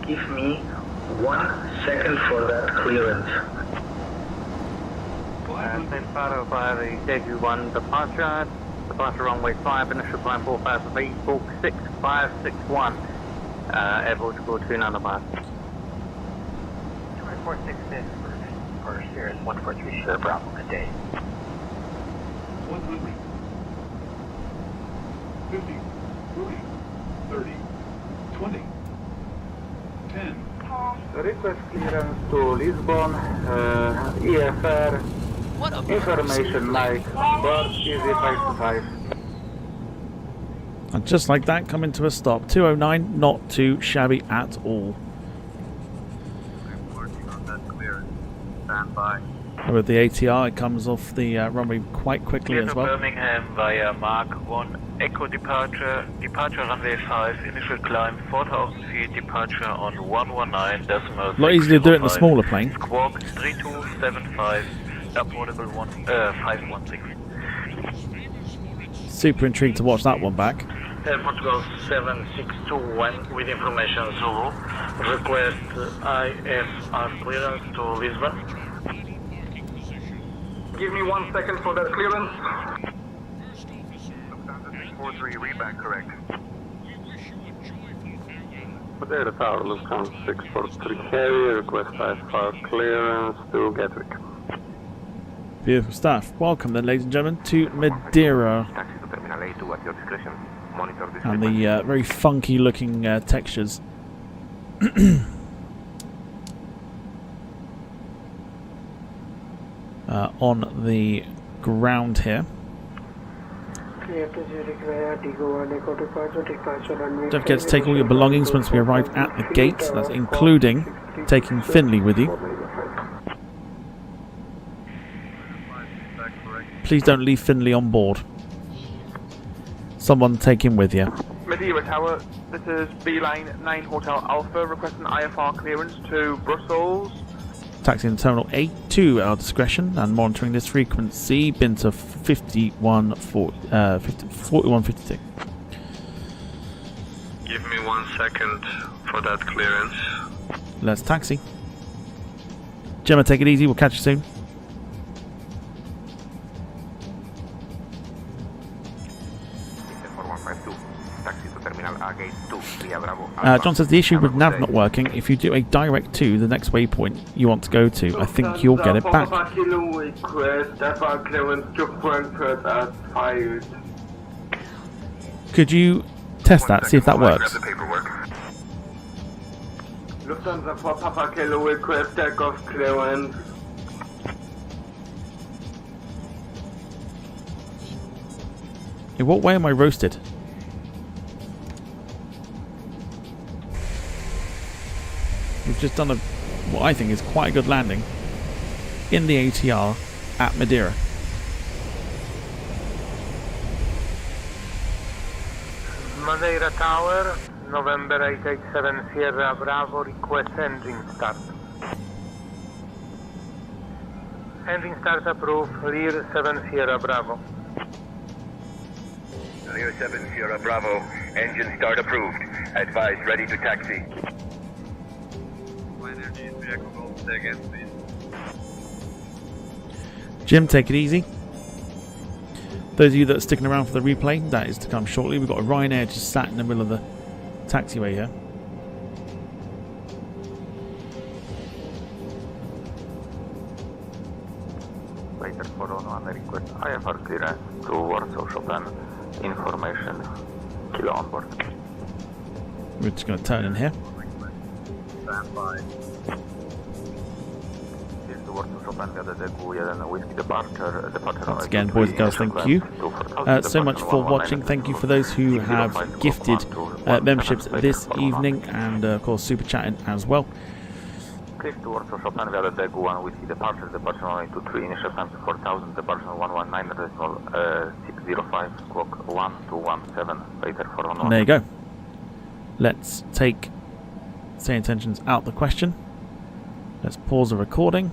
Speaker 19: Give me 1 second for that clearance.
Speaker 17: Send Faro via the Daegu 1 departure runway 5, initial climb 4,000 feet, Book 6561, Air Protocol 295.
Speaker 19: 2466 for Sirius 143 Sir Bravo, good day.
Speaker 14: 100, 50, 40, 30, 20, 10.
Speaker 6: Request clearance to Lisbon, EFR, information Mike, Bird Easy 525.
Speaker 2: And just like that, coming to a stop. 209, not too shabby at all.
Speaker 17: I'm working on that clearance. Stand by.
Speaker 2: And with the ATR, it comes off the runway quite quickly
Speaker 9: Clear
Speaker 2: as
Speaker 9: to
Speaker 2: well.
Speaker 9: Birmingham via Mark 1 Echo departure runway 5, initial climb 4,000 feet, departure on 119 decimal.
Speaker 2: A lot easier to do it in a smaller plane.
Speaker 9: Squawk 3275, portable 516.
Speaker 2: Super intrigued to watch that one back.
Speaker 19: Air Portugal 7621 with information Zulu. Request IFR clearance to Lisbon. Give me 1 second for that clearance. 43, read back correct.
Speaker 5: Madeira Tower, Lufthansa 643 carrier, request IFR clearance to Gatwick.
Speaker 2: Beautiful stuff. Welcome then, ladies and gentlemen, to Madeira.
Speaker 6: Taxi to Terminal A2 at your discretion. Monitor this
Speaker 2: And the very funky looking textures. On the ground here. Don't forget to take all your belongings once we arrive at the gate. That's including taking Finley with you. Please don't leave Finley on board. Someone take him with you.
Speaker 1: Madeira Tower, this is B-Line 9 Hotel Alpha, requesting IFR clearance to Brussels.
Speaker 2: Taxiing Terminal A2 at our discretion and monitoring this frequency. Binter 4152.
Speaker 3: Give me 1 second for that clearance.
Speaker 2: Let's taxi. Gemma, take it easy. We'll catch you soon. John says the issue with nav not working, if you do a direct to the next waypoint you want to go to, I think you'll get it back. Could you test that, see if that works?
Speaker 5: Lufthansa for Papa Kilo request takeoff clearance.
Speaker 2: In what way am I roasted? We've just done what I think is quite a good landing in the ATR at Madeira.
Speaker 19: Madeira Tower, November 887 Sierra Bravo, request engine start. Engine start approved, Lear 7 Sierra Bravo.
Speaker 3: Lear 7 Sierra Bravo, engine start approved. Advised, ready to taxi.
Speaker 2: Jim, take it easy. Those of you that are sticking around for the replay, that is to come shortly. We've got a Ryanair just sat in the middle of the taxiway here.
Speaker 6: Later for on request IFR clearance to Warsaw Chopin. Information Kilo on board.
Speaker 2: We're just going to turn in here.
Speaker 6: Stand by.
Speaker 2: Once again, boys and girls, thank you so much for watching. Thank you for those who have gifted memberships this evening, and of course super chatting as well.
Speaker 6: Cliff to Warsaw Chopin via the Degu 1 with departure only 23, initial time to 4000, departure 119.605, squawk 1217, later for 11.
Speaker 2: There you go. Let's take say intentions out the question. Let's pause the recording.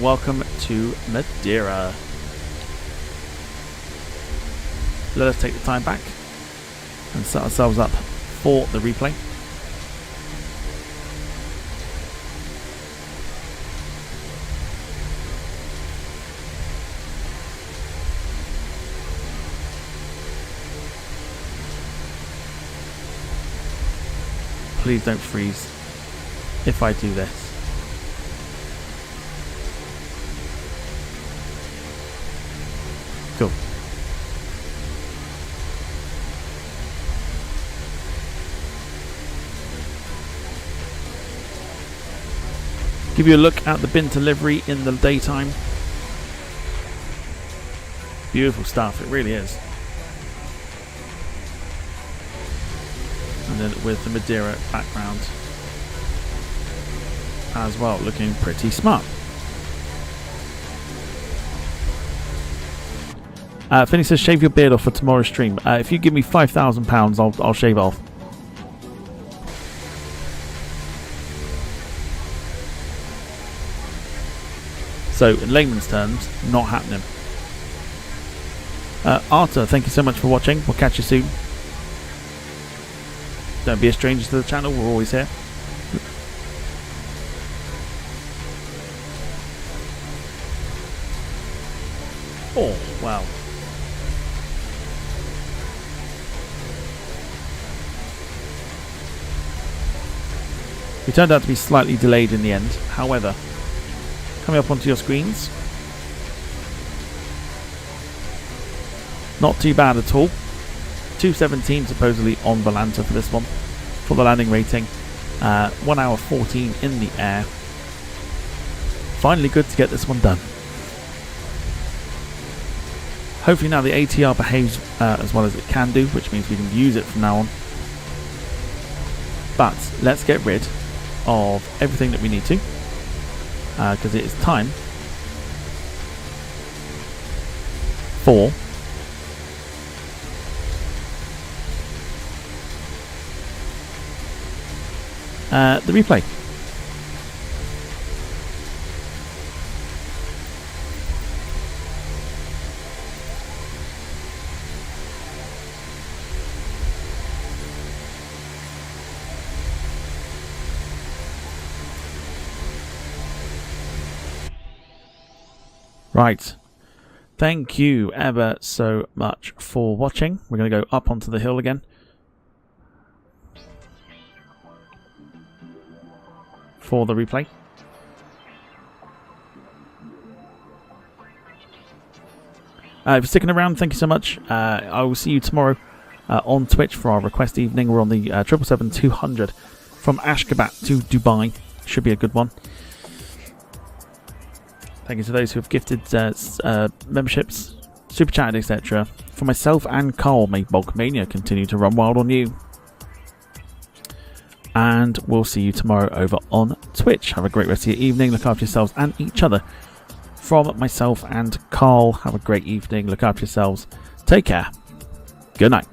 Speaker 2: Welcome to Madeira. Let us take the time back and set ourselves up for the replay. Please don't freeze if I do this. Cool. Give you a look at the Binter livery in the daytime. Beautiful stuff, it really is. And then with the Madeira background as well, looking pretty smart. Finney says, shave your beard off for tomorrow's stream. If you give me £5,000, I'll shave off. So, in layman's terms, not happening. Arthur, thank you so much for watching. We'll catch you soon. Don't be a stranger to the channel, we're always here. Oh, wow. We turned out to be slightly delayed in the end. However, coming up onto your screens, not too bad at all. 2:17 supposedly on Volanta for this one, for the landing rating. 1 hour 14 in the air. Finally good to get this one done. Hopefully now the ATR behaves as well as it can do, which means we can use it from now on. But let's get rid of everything that we need to, because it is time for the replay. Right, thank you ever so much for watching. We're going to go up onto the hill again. For the replay. If you're sticking around, thank you so much. I will see you tomorrow on Twitch for our request evening. We're on the 777-200 from Ashgabat to Dubai. Should be a good one. Thank you to those who have gifted memberships, super chatted, etc. For myself and Carl, may Bulkmania continue to run wild on you. And we'll see you tomorrow over on Twitch. Have a great rest of your evening. Look after yourselves and each other. From myself and Carl, have a great evening. Look after yourselves. Take care. Good night.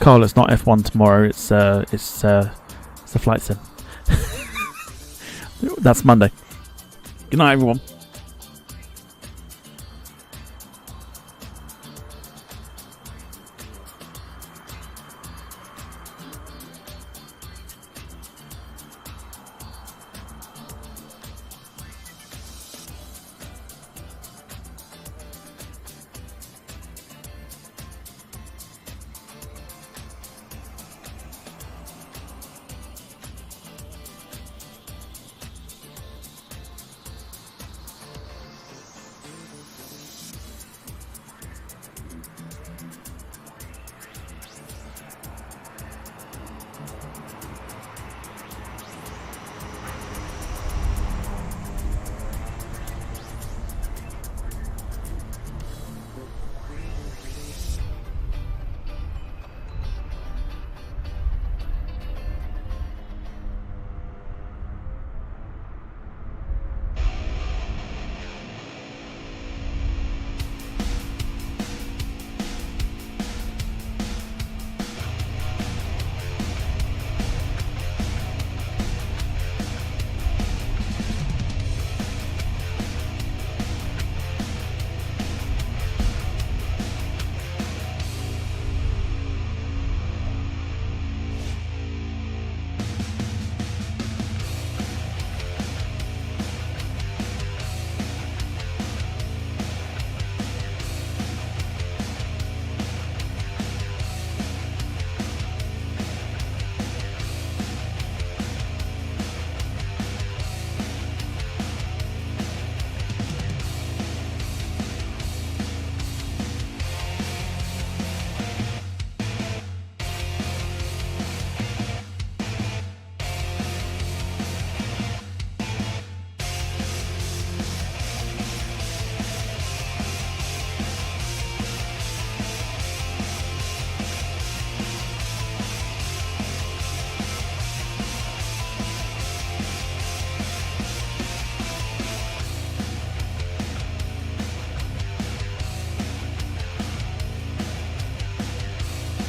Speaker 2: Carl, it's not F1 tomorrow. It's a flight sim. That's Monday. Good night, everyone.